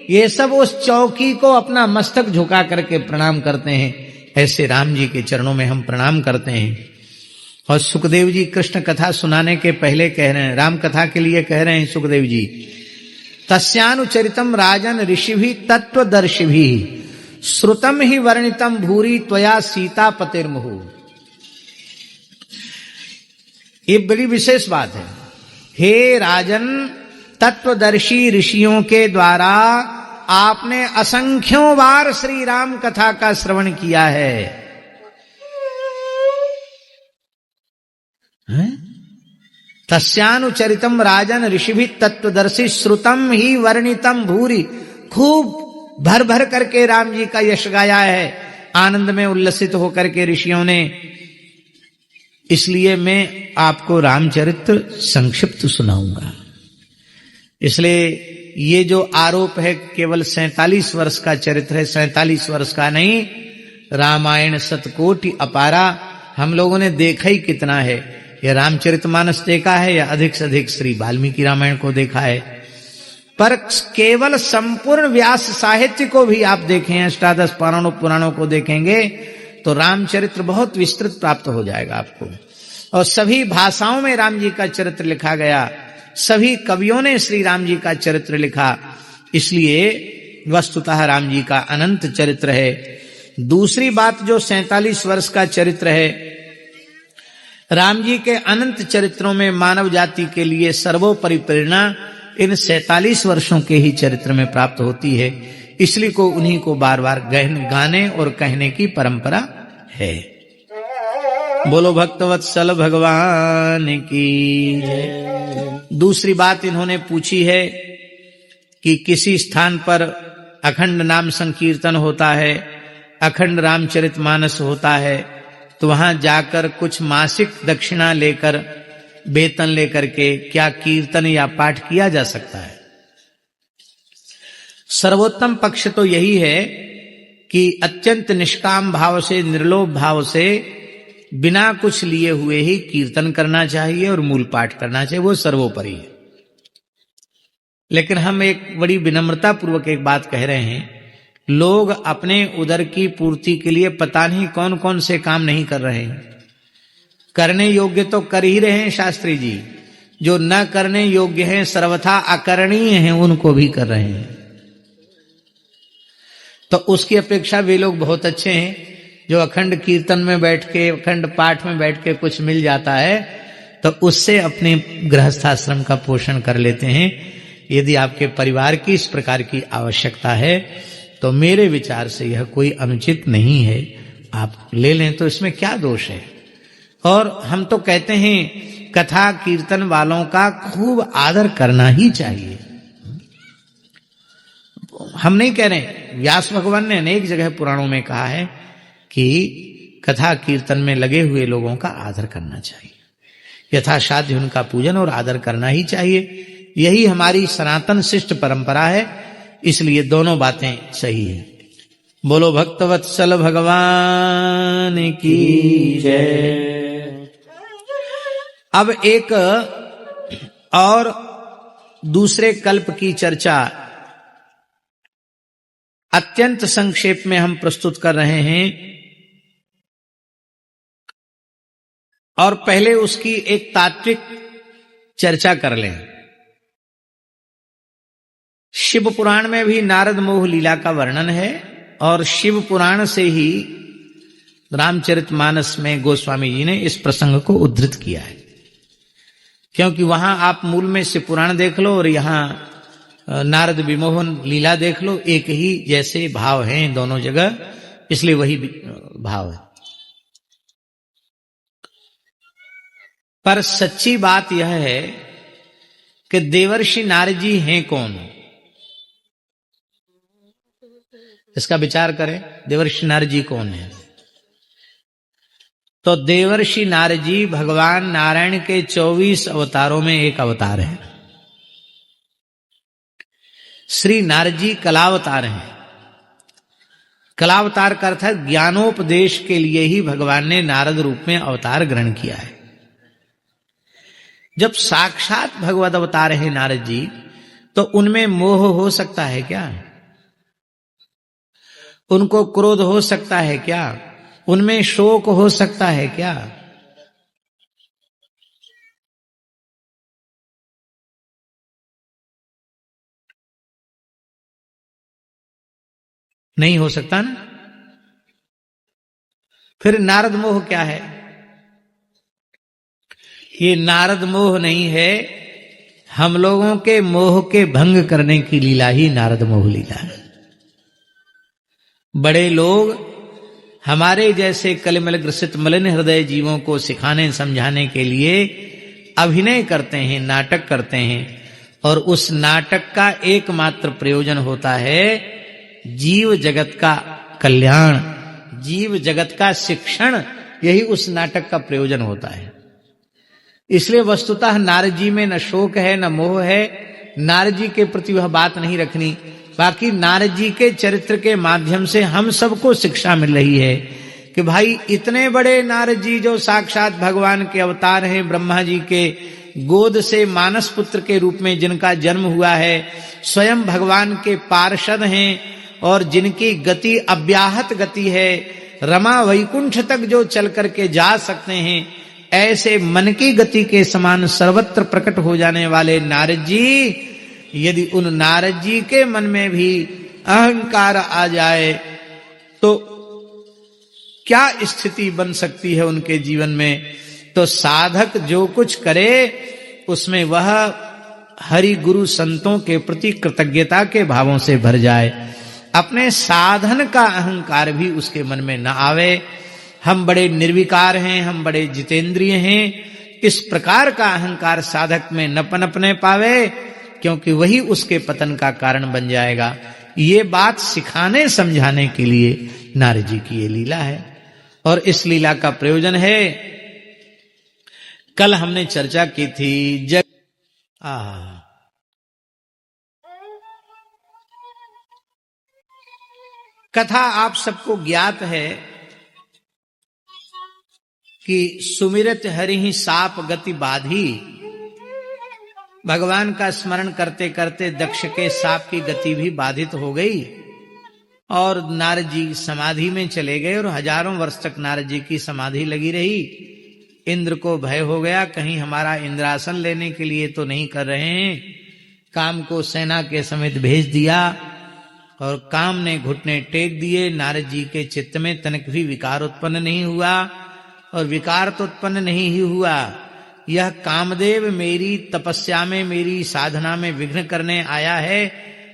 ये सब उस चौकी को अपना मस्तक झुका करके प्रणाम करते हैं। ऐसे राम जी के चरणों में हम प्रणाम करते हैं। और सुखदेव जी कृष्ण कथा सुनाने के पहले कह रहे हैं, राम कथा के लिए कह रहे हैं सुखदेव जी, तस्यानुचरितम राजन ऋषिभि तत्वदर्शिभि श्रुतम ही वर्णितम भूरि त्वया सीता पतिर्मुहु। ये बड़ी विशेष बात है। हे राजन, तत्वदर्शी ऋषियों के द्वारा आपने असंख्यों बार श्री राम कथा का श्रवण किया है। तस्यानुचरितम राजन ऋषिभि तत्वदर्शी श्रुतम ही वर्णितम भूरि, खूब भर भर करके राम जी का यश गाया है, आनंद में उल्लसित होकर के ऋषियों ने। इसलिए मैं आपको रामचरित्र संक्षिप्त सुनाऊंगा। इसलिए ये जो आरोप है केवल 47 वर्ष का चरित्र है, 47 वर्ष का नहीं, रामायण शतकोटि अपारा, हम लोगों ने देखा ही कितना है। यह रामचरितमानस देखा है या अधिक से अधिक श्री वाल्मीकि रामायण को देखा है, पर केवल संपूर्ण व्यास साहित्य को भी आप देखें, अष्टादश पुराणों को देखेंगे तो रामचरित्र बहुत विस्तृत प्राप्त हो जाएगा आपको। और सभी भाषाओं में राम जी का चरित्र लिखा गया, सभी कवियों ने श्री राम जी का चरित्र लिखा, इसलिए वस्तुतः राम जी का अनंत चरित्र है। दूसरी बात, जो 47 वर्ष का चरित्र है, राम जी के अनंत चरित्रों में मानव जाति के लिए सर्वोपरि प्रेरणा इन 47 वर्षों के ही चरित्र में प्राप्त होती है, इसलिए को उन्हीं को बार बार गाने और कहने की परंपरा है। बोलो भक्तवत्सल भगवान की जय। दूसरी बात इन्होंने पूछी है कि किसी स्थान पर अखंड नाम संकीर्तन होता है, अखंड रामचरितमानस होता है, तो वहां जाकर कुछ मासिक दक्षिणा लेकर, वेतन लेकर के क्या कीर्तन या पाठ किया जा सकता है? सर्वोत्तम पक्ष तो यही है कि अत्यंत निष्काम भाव से, निर्लोभ भाव से, बिना कुछ लिए हुए ही कीर्तन करना चाहिए और मूल पाठ करना चाहिए, वो सर्वोपरि है। लेकिन हम एक बड़ी विनम्रता पूर्वक एक बात कह रहे हैं, लोग अपने उदर की पूर्ति के लिए पता नहीं कौन कौन से काम नहीं कर रहे हैं। करने योग्य तो कर ही रहे हैं शास्त्री जी, जो न करने योग्य हैं, सर्वथा अकरणीय हैं, उनको भी कर रहे हैं। तो उसकी अपेक्षा वे लोग बहुत अच्छे हैं जो अखंड कीर्तन में बैठ के, अखंड पाठ में बैठ के कुछ मिल जाता है तो उससे अपने गृहस्थाश्रम का पोषण कर लेते हैं। यदि आपके परिवार की इस प्रकार की आवश्यकता है तो मेरे विचार से यह कोई अनुचित नहीं है, आप ले लें तो इसमें क्या दोष है। और हम तो कहते हैं कथा कीर्तन वालों का खूब आदर करना ही चाहिए। हम नहीं कह रहे, व्यास भगवान ने अनेक जगह पुराणों में कहा है कि कथा कीर्तन में लगे हुए लोगों का आदर करना चाहिए, यथासाध्य उनका पूजन और आदर करना ही चाहिए। यही हमारी सनातन शिष्ट परंपरा है, इसलिए दोनों बातें सही है। बोलो भक्तवत्सल भगवान की जय। अब एक और दूसरे कल्प की चर्चा अत्यंत संक्षेप में हम प्रस्तुत कर रहे हैं, और पहले उसकी एक तात्विक चर्चा कर लें। शिव पुराण में भी नारद मोह लीला का वर्णन है, और शिव पुराण से ही रामचरितमानस में गोस्वामी जी ने इस प्रसंग को उद्धृत किया है। क्योंकि वहां आप मूल में शिव पुराण देख लो और यहां नारद विमोहन लीला देख लो, एक ही जैसे भाव हैं दोनों जगह, इसलिए वही भाव है। पर सच्ची बात यह है कि देवर्षि नारद जी हैं कौन, इसका विचार करें। देवर्षि नारद जी कौन है? तो देवर्षि नारद जी भगवान नारायण के 24 अवतारों में एक अवतार है। श्री नारद जी कलावतार हैं। कलावतार का अर्थ है ज्ञानोपदेश के लिए ही भगवान ने नारद रूप में अवतार ग्रहण किया है। जब साक्षात भगवत अवतार है नारद जी, तो उनमें मोह हो सकता है क्या? उनको क्रोध हो सकता है क्या? उनमें शोक हो सकता है क्या? नहीं हो सकता ना। फिर नारद मोह क्या है? ये नारद मोह नहीं है, हम लोगों के मोह के भंग करने की लीला ही नारद मोह लीला है। बड़े लोग हमारे जैसे कलिमल ग्रसित मलिन हृदय जीवों को सिखाने समझाने के लिए अभिनय करते हैं, नाटक करते हैं, और उस नाटक का एकमात्र प्रयोजन होता है जीव जगत का कल्याण, जीव जगत का शिक्षण। यही उस नाटक का प्रयोजन होता है। इसलिए वस्तुतः नारद जी में न शोक है न मोह है, नारद जी के प्रति वह बात नहीं रखनी। बाकी नारद जी के चरित्र के माध्यम से हम सबको शिक्षा मिल रही है कि भाई इतने बड़े नारद जी जो साक्षात भगवान के अवतार हैं, ब्रह्मा जी के गोद से मानस पुत्र के रूप में जिनका जन्म हुआ है, स्वयं भगवान के पार्षद हैं और जिनकी गति अव्याहत गति है, रमा वैकुंठ तक जो चल करके जा सकते हैं, ऐसे मन की गति के समान सर्वत्र प्रकट हो जाने वाले नारद जी, यदि उन नारद जी के मन में भी अहंकार आ जाए तो क्या स्थिति बन सकती है उनके जीवन में। तो साधक जो कुछ करे उसमें वह हरि गुरु संतों के प्रति कृतज्ञता के भावों से भर जाए, अपने साधन का अहंकार भी उसके मन में न आवे। हम बड़े निर्विकार हैं, हम बड़े जितेंद्रिय हैं, इस प्रकार का अहंकार साधक में न पनपने पावे, क्योंकि वही उसके पतन का कारण बन जाएगा। ये बात सिखाने समझाने के लिए नारद जी की ये लीला है, और इस लीला का प्रयोजन है, कल हमने चर्चा की थी कथा आप सबको ज्ञात है कि सुमिरत हरि ही साप गति बाधी, भगवान का स्मरण करते करते दक्ष के साप की गति भी बाधित हो गई और नारद जी समाधि में चले गए, और हजारों वर्ष तक नारद जी की समाधि लगी रही। इंद्र को भय हो गया, कहीं हमारा इंद्रासन लेने के लिए तो नहीं कर रहे हैं। काम को सेना के समेत भेज दिया और काम ने घुटने टेक दिए। नारद जी के चित्त में तनिक भी विकार उत्पन्न नहीं हुआ, और विकार तो उत्पन्न नहीं ही हुआ, यह कामदेव मेरी तपस्या में, मेरी साधना में विघ्न करने आया है,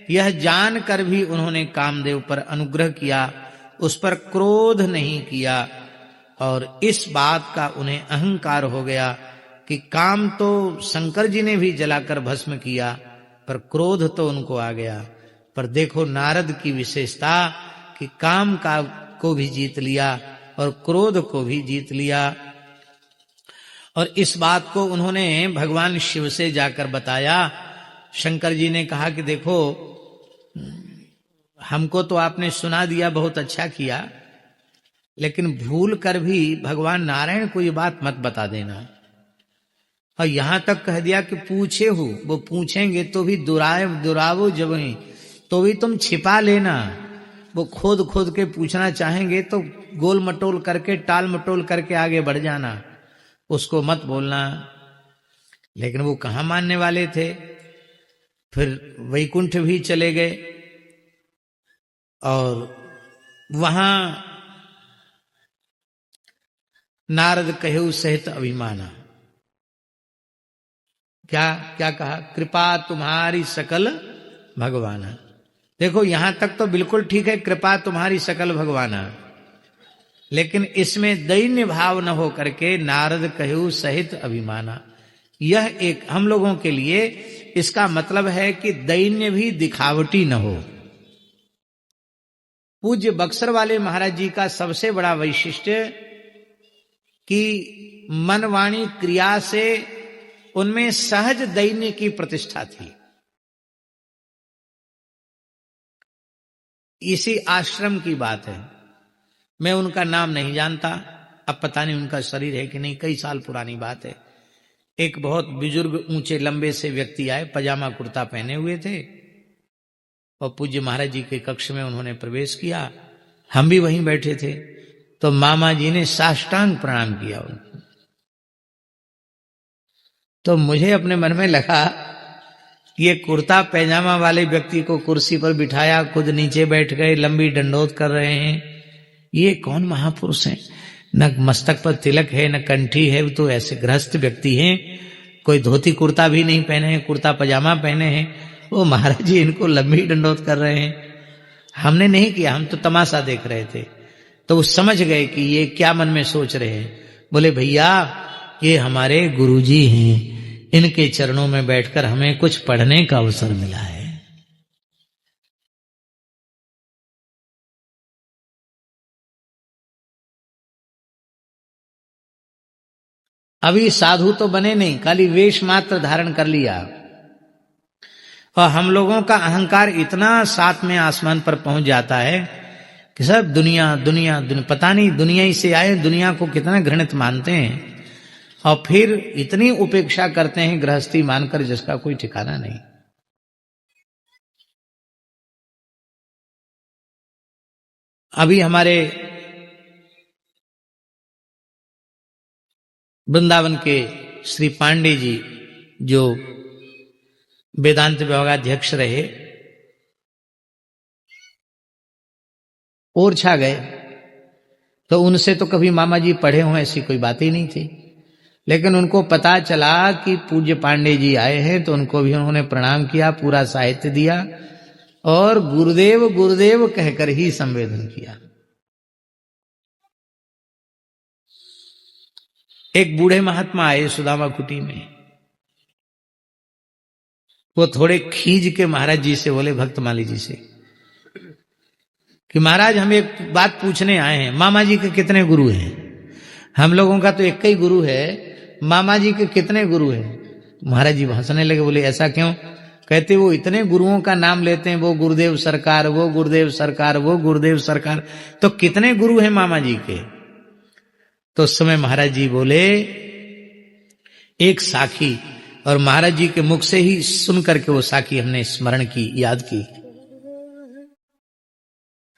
यह जानकर भी उन्होंने कामदेव पर अनुग्रह किया, उस पर क्रोध नहीं किया। और इस बात का उन्हें अहंकार हो गया कि काम तो शंकर जी ने भी जलाकर भस्म किया, पर क्रोध तो उनको आ गया। पर देखो नारद की विशेषता कि काम का को भी जीत लिया और क्रोध को भी जीत लिया। और इस बात को उन्होंने भगवान शिव से जाकर बताया। शंकर जी ने कहा कि देखो, हमको तो आपने सुना दिया, बहुत अच्छा किया, लेकिन भूल कर भी भगवान नारायण को ये बात मत बता देना। और यहां तक कह दिया कि पूछे हो, वो पूछेंगे तो भी दुरावो जब ही, तो भी तुम छिपा लेना। वो खोद खोद के पूछना चाहेंगे तो गोल मटोल करके, टाल मटोल करके आगे बढ़ जाना, उसको मत बोलना। लेकिन वो कहां मानने वाले थे। फिर वैकुंठ भी चले गए और वहां नारद कहु सहित अभिमाना, क्या क्या कहा, कृपा तुम्हारी सकल भगवाना। देखो यहां तक तो बिल्कुल ठीक है, कृपा तुम्हारी सकल भगवाना, लेकिन इसमें दैन्य भाव न हो करके नारद कहु सहित अभिमाना, यह एक हम लोगों के लिए इसका मतलब है कि दैन्य भी दिखावटी न हो। पूज्य बक्सर वाले महाराज जी का सबसे बड़ा वैशिष्ट्य कि मन वाणी क्रिया से उनमें सहज दैन्य की प्रतिष्ठा थी। इसी आश्रम की बात है, मैं उनका नाम नहीं जानता, अब पता नहीं उनका शरीर है कि नहीं, कई साल पुरानी बात है। एक बहुत बुजुर्ग ऊंचे लंबे से व्यक्ति आए, पजामा कुर्ता पहने हुए थे, और पूज्य महाराज जी के कक्ष में उन्होंने प्रवेश किया। हम भी वहीं बैठे थे, तो मामा जी ने साष्टांग प्रणाम किया उनको। तो मुझे अपने मन में लगा, ये कुर्ता पैजामा वाले व्यक्ति को कुर्सी पर बिठाया, खुद नीचे बैठ गए, लंबी दंडोत कर रहे हैं, ये कौन महापुरुष हैं? न मस्तक पर तिलक है, न कंठी है, तो ऐसे गृहस्थ व्यक्ति हैं, कोई धोती कुर्ता भी नहीं पहने हैं, कुर्ता पजामा पहने हैं, वो महाराज जी इनको लंबी दंडोत कर रहे हैं। हमने नहीं किया, हम तो तमाशा देख रहे थे। तो वो समझ गए कि ये क्या मन में सोच रहे हैं। बोले भैया ये हमारे गुरुजी हैं, इनके चरणों में बैठकर हमें कुछ पढ़ने का अवसर मिला है। अभी साधु तो बने नहीं, खाली वेश मात्र धारण कर लिया, और हम लोगों का अहंकार इतना सातवें आसमान पर पहुंच जाता है कि सब दुनिया दुनिया दुनिया, पता नहीं दुनिया ही से आए, दुनिया को कितना घृणित मानते हैं, और फिर इतनी उपेक्षा करते हैं गृहस्थी मानकर जिसका कोई ठिकाना नहीं। अभी हमारे वृंदावन के श्री पांडे जी जो वेदांत विभागाध्यक्ष रहे, और छा गए। तो उनसे तो कभी मामा जी पढ़े हों ऐसी कोई बात ही नहीं थी, लेकिन उनको पता चला कि पूज्य पांडे जी आए हैं, तो उनको भी उन्होंने प्रणाम किया, पूरा साहित्य दिया और गुरुदेव गुरुदेव कहकर ही संबोधन किया। एक बूढ़े महात्मा आए सुदामा कुटी में, वो थोड़े खींच के महाराज जी से बोले, भक्तमाली जी से, कि महाराज हम एक बात पूछने आए हैं, मामा जी के कितने गुरु हैं? हम लोगों का तो एक ही गुरु है, मामा जी के कितने गुरु हैं? महाराज जी हंसने लगे, बोले ऐसा क्यों? कहते वो इतने गुरुओं का नाम लेते हैं, वो गुरुदेव सरकार, वो गुरुदेव सरकार, वो गुरुदेव सरकार, तो कितने गुरु हैं मामा जी के? तो उस समय महाराज जी बोले एक साखी, और महाराज जी के मुख से ही सुन करके वो साखी हमने स्मरण की, याद की।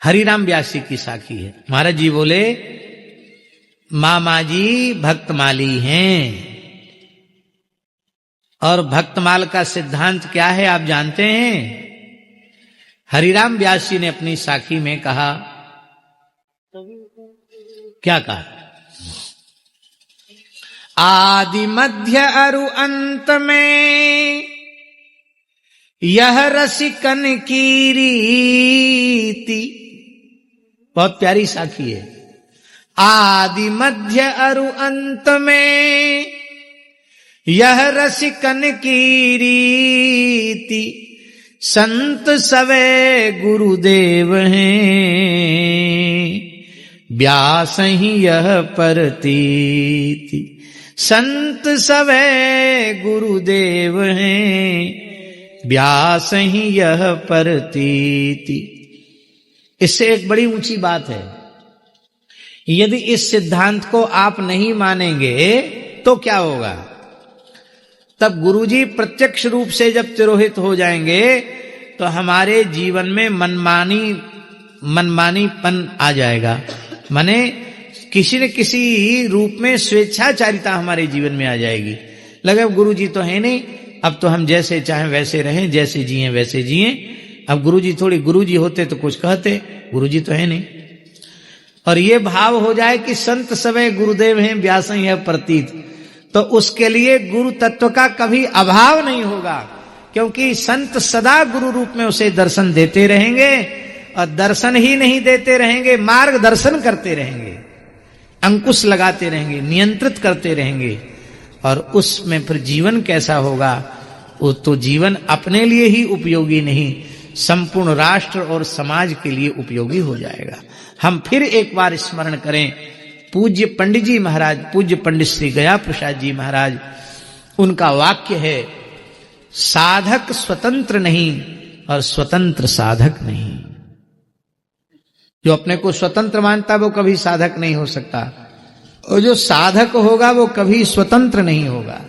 हरिराम व्यास जी की साखी है। महाराज जी बोले मामा जी भक्तमाली हैं, और भक्तमाल का सिद्धांत क्या है आप जानते हैं? हरिराम व्यास जी ने अपनी साखी में कहा, क्या कहा? आदि मध्य अरु अंत में यह रसिकन की रीति। बहुत प्यारी साखी है। आदि मध्य अरु अंत में यह रसिकन की रीति, संत सवे गुरुदेव हैं, व्यास ही यह परतीति। संत सवे गुरुदेव हैं, व्यास ही यह परतीति। इससे एक बड़ी ऊंची बात है, यदि इस सिद्धांत को आप नहीं मानेंगे तो क्या होगा? तब गुरुजी प्रत्यक्ष रूप से जब तिरोहित हो जाएंगे तो हमारे जीवन में मनमानीपन आ जाएगा, माने किसी न किसी रूप में स्वेच्छाचारिता हमारे जीवन में आ जाएगी। लगे अब गुरुजी तो है नहीं, अब तो हम जैसे चाहें वैसे रहें, जैसे जिए वैसे जिए। अब गुरुजी थोड़ी, गुरुजी होते तो कुछ कहते, गुरुजी तो है नहीं। और ये भाव हो जाए कि संत सवे गुरुदेव हैं, व्यास ही है प्रतीत, तो उसके लिए गुरु तत्व का कभी अभाव नहीं होगा, क्योंकि संत सदा गुरु रूप में उसे दर्शन देते रहेंगे, और दर्शन ही नहीं देते रहेंगे, मार्गदर्शन करते रहेंगे, अंकुश लगाते रहेंगे, नियंत्रित करते रहेंगे। और उसमें फिर जीवन कैसा होगा? वो तो जीवन अपने लिए ही उपयोगी नहीं, संपूर्ण राष्ट्र और समाज के लिए उपयोगी हो जाएगा। हम फिर एक बार स्मरण करें पूज्य पंडित जी महाराज, पूज्य पंडित श्री गया प्रसाद जी महाराज, उनका वाक्य है, साधक स्वतंत्र नहीं और स्वतंत्र साधक नहीं। जो अपने को स्वतंत्र मानता वो कभी साधक नहीं हो सकता, और जो साधक होगा वो कभी स्वतंत्र नहीं होगा।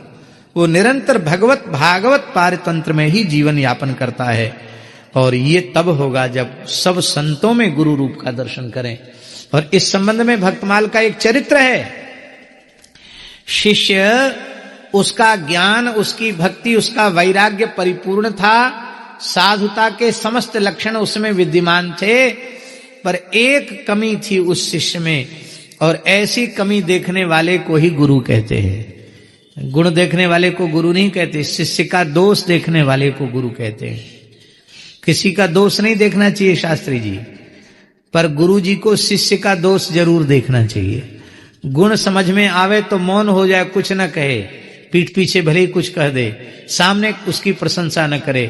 वो निरंतर भगवत भागवत पारतंत्र में ही जीवन यापन करता है, और ये तब होगा जब सब संतों में गुरु रूप का दर्शन करें। और इस संबंध में भक्तमाल का एक चरित्र है। शिष्य, उसका ज्ञान, उसकी भक्ति, उसका वैराग्य परिपूर्ण था, साधुता के समस्त लक्षण उसमें विद्यमान थे, पर एक कमी थी उस शिष्य में, और ऐसी कमी देखने वाले को ही गुरु कहते हैं। गुण देखने वाले को गुरु नहीं कहते, शिष्य का दोष देखने वाले को गुरु कहते हैं। किसी का दोष नहीं देखना चाहिए शास्त्री जी, पर गुरु जी को शिष्य का दोष जरूर देखना चाहिए। गुण समझ में आवे तो मौन हो जाए, कुछ न कहे, पीठ पीछे भले ही कुछ कह दे, सामने उसकी प्रशंसा न करे,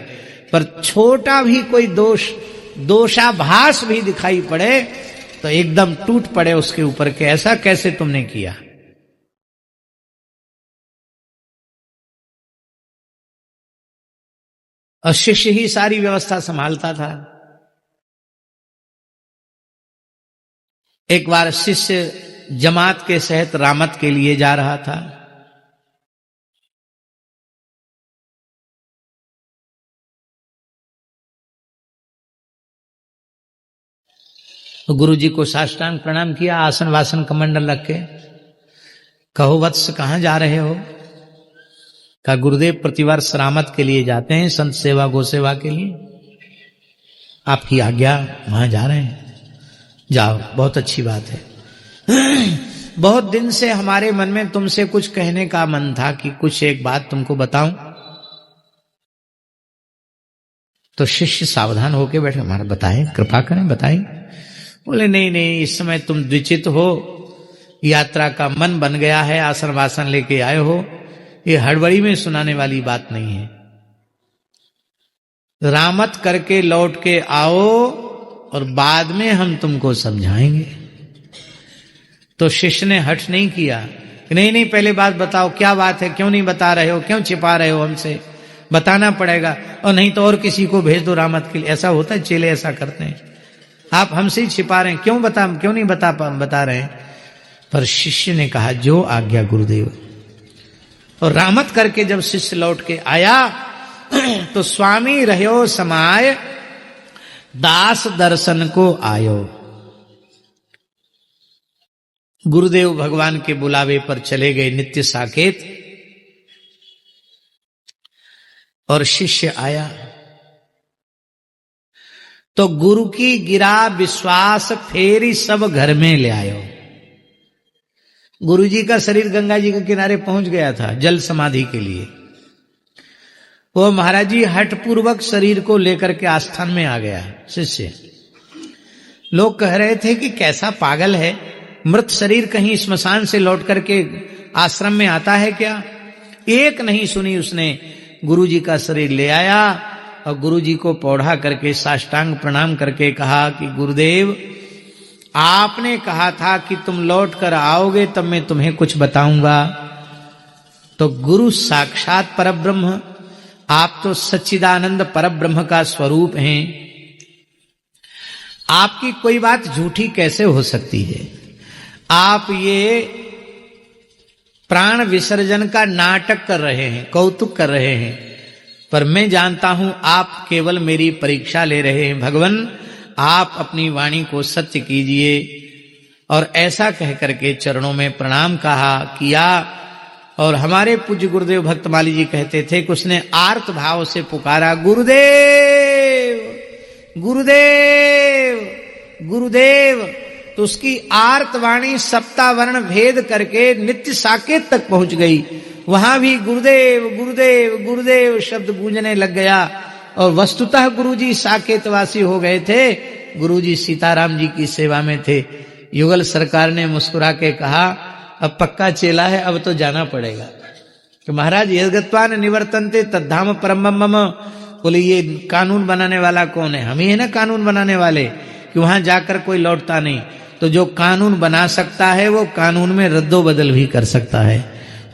पर छोटा भी कोई दोषाभास भी दिखाई पड़े तो एकदम टूट पड़े उसके ऊपर के, ऐसा कैसे तुमने किया। और शिष्य ही सारी व्यवस्था संभालता था। एक बार शिष्य जमात के सहित रामत के लिए जा रहा था। तो गुरु जी को साष्टांग प्रणाम किया, आसन वासन कमंडल रख के, कहो वत्स कहां जा रहे हो? कहा गुरुदेव प्रतिवर्ष रामत के लिए जाते हैं, संत सेवा गो सेवा के लिए, आपकी आज्ञा, वहां जा रहे हैं। जाओ, बहुत अच्छी बात है। बहुत दिन से हमारे मन में तुमसे कुछ कहने का मन था कि कुछ एक बात तुमको बताऊं। तो शिष्य सावधान होकर बैठे, हमारा बताएं, कृपा करें, बताएं। बोले नहीं नहीं, इस समय तुम द्विचित हो, यात्रा का मन बन गया है, आसन वासन लेके आए हो, ये हड़बड़ी में सुनाने वाली बात नहीं है। रामत करके लौट के आओ और बाद में हम तुमको समझाएंगे। तो शिष्य ने हठ नहीं किया, नहीं नहीं पहले बात बताओ, क्या बात है, क्यों नहीं बता रहे हो, क्यों छिपा रहे हो हमसे, बताना पड़ेगा, और नहीं तो और किसी को भेज दो रामत के लिए। ऐसा होता है, चेले ऐसा करते हैं, आप हमसे ही छिपा रहे हैं, क्यों नहीं बता रहे हैं। पर शिष्य ने कहा जो आज्ञा गुरुदेव। और रामत करके जब शिष्य लौट के आया तो स्वामी रहो समाय दास दर्शन को आयो। गुरुदेव भगवान के बुलावे पर चले गए नित्य साकेत, और शिष्य आया तो गुरु की गिरा विश्वास फेरी सब घर में ले आयो। गुरु जी का शरीर गंगा जी के किनारे पहुंच गया था जल समाधि के लिए। वो महाराज जी हठ पूर्वक शरीर को लेकर के आस्थान में आ गया शिष्य। लोग कह रहे थे कि कैसा पागल है, मृत शरीर कहीं स्मशान से लौट करके आश्रम में आता है क्या? एक नहीं सुनी उसने, गुरुजी का शरीर ले आया और गुरुजी को पौढ़ा करके साष्टांग प्रणाम करके कहा कि गुरुदेव आपने कहा था कि तुम लौट कर आओगे तब मैं तुम्हें कुछ बताऊंगा। तो गुरु साक्षात परब्रह्म, आप तो सच्चिदानंद परब्रह्म का स्वरूप हैं, आपकी कोई बात झूठी कैसे हो सकती है? आप ये प्राण विसर्जन का नाटक कर रहे हैं, कौतुक कर रहे हैं, पर मैं जानता हूं आप केवल मेरी परीक्षा ले रहे हैं। भगवान आप अपनी वाणी को सत्य कीजिए। और ऐसा कह करके चरणों में प्रणाम किया। और हमारे पूज्य गुरुदेव भक्तमाली जी कहते थे कि उसने आर्त भाव से पुकारा, गुरुदेव गुरुदेव गुरुदेव। तो उसकी आर्त वाणी सप्तावर्ण भेद करके नित्य साकेत तक पहुंच गई। वहां भी गुरुदेव गुरुदेव गुरुदेव शब्द गूंजने लग गया। और वस्तुतः गुरुजी साकेतवासी हो गए थे, गुरुजी सीताराम जी की सेवा में थे। युगल सरकार ने मुस्कुरा के कहा अब पक्का चेला है, अब तो जाना पड़ेगा। तो महाराज यद्गत्वान निवर्तन्ते तद्धाम परम मम। बोले ये कानून बनाने वाला कौन है? हम ही है ना कानून बनाने वाले, कि वहां जाकर कोई लौटता नहीं। तो जो कानून बना सकता है वो कानून में रद्दो बदल भी कर सकता है,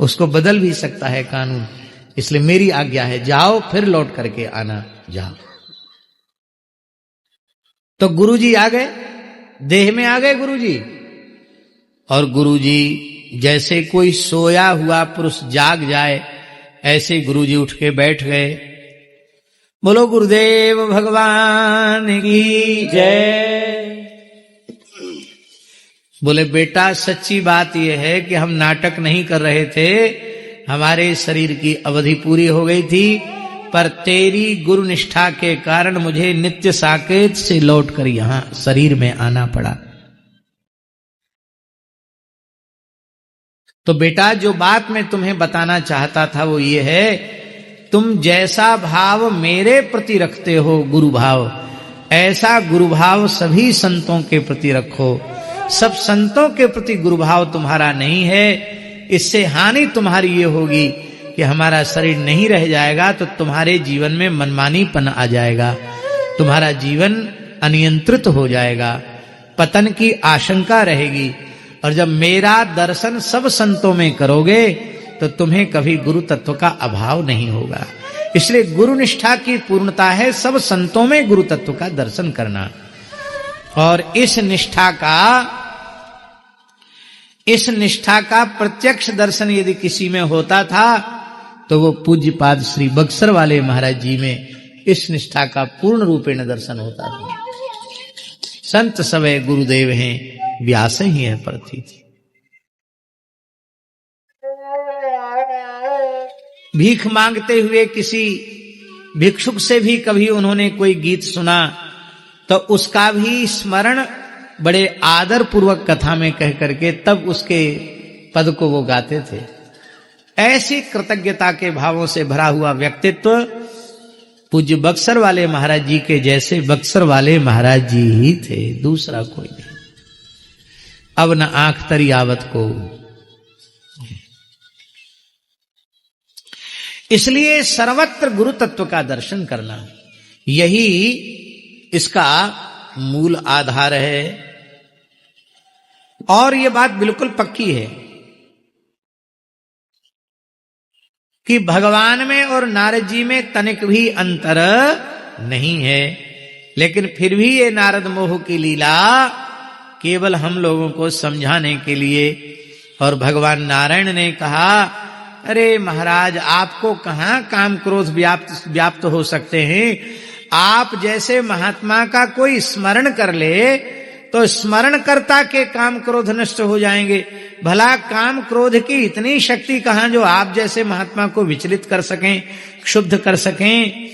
उसको बदल भी सकता है कानून। इसलिए मेरी आज्ञा है, जाओ फिर लौट करके आना, जाओ। तो गुरुजी आ गए, देह में आ गए गुरुजी। और गुरुजी जैसे कोई सोया हुआ पुरुष जाग जाए, ऐसे गुरुजी उठ के बैठ गए। बोलो गुरुदेव भगवान की जय। बोले बेटा सच्ची बात यह है कि हम नाटक नहीं कर रहे थे, हमारे शरीर की अवधि पूरी हो गई थी, पर तेरी गुरु निष्ठा के कारण मुझे नित्य साकेत से लौटकर यहां शरीर में आना पड़ा। तो बेटा जो बात मैं तुम्हें बताना चाहता था वो ये है, तुम जैसा भाव मेरे प्रति रखते हो गुरु भाव, ऐसा गुरु भाव सभी संतों के प्रति रखो। सब संतों के प्रति गुरु भाव तुम्हारा नहीं है, इससे हानि तुम्हारी ये होगी कि हमारा शरीर नहीं रह जाएगा तो तुम्हारे जीवन में मनमानीपन आ जाएगा, तुम्हारा जीवन अनियंत्रित हो जाएगा, पतन की आशंका रहेगी। और जब मेरा दर्शन सब संतों में करोगे तो तुम्हें कभी गुरु तत्व का अभाव नहीं होगा। इसलिए गुरु निष्ठा की पूर्णता है सब संतों में गुरु तत्व का दर्शन करना। और इस निष्ठा का प्रत्यक्ष दर्शन यदि किसी में होता था तो वो पूज्यपाद श्री बक्सर वाले महाराज जी में इस निष्ठा का पूर्ण रूपेण दर्शन होता था। संत सवै गुरुदेव हैं, व्यास ही है प्रतीति। भीख मांगते हुए किसी भिक्षुक से भी कभी उन्होंने कोई गीत सुना तो उसका भी स्मरण बड़े आदर पूर्वक कथा में कह करके तब उसके पद को वो गाते थे। ऐसी कृतज्ञता के भावों से भरा हुआ व्यक्तित्व पूज्य बक्सर वाले महाराज जी के जैसे बक्सर वाले महाराज जी ही थे, दूसरा कोई नहीं। अब न आंख तरी आवत को। इसलिए सर्वत्र गुरु तत्व का दर्शन करना यही इसका मूल आधार है। और यह बात बिल्कुल पक्की है कि भगवान में और नारद जी में तनिक भी अंतर नहीं है, लेकिन फिर भी ये नारद मोह की लीला केवल हम लोगों को समझाने के लिए। और भगवान नारायण ने कहा, अरे महाराज आपको कहां काम क्रोध व्याप्त हो सकते हैं। आप जैसे महात्मा का कोई स्मरण कर ले तो स्मरण कर्ता के काम क्रोध नष्ट हो जाएंगे। भला काम क्रोध की इतनी शक्ति कहां जो आप जैसे महात्मा को विचलित कर सकें, क्षुब्ध कर सकें।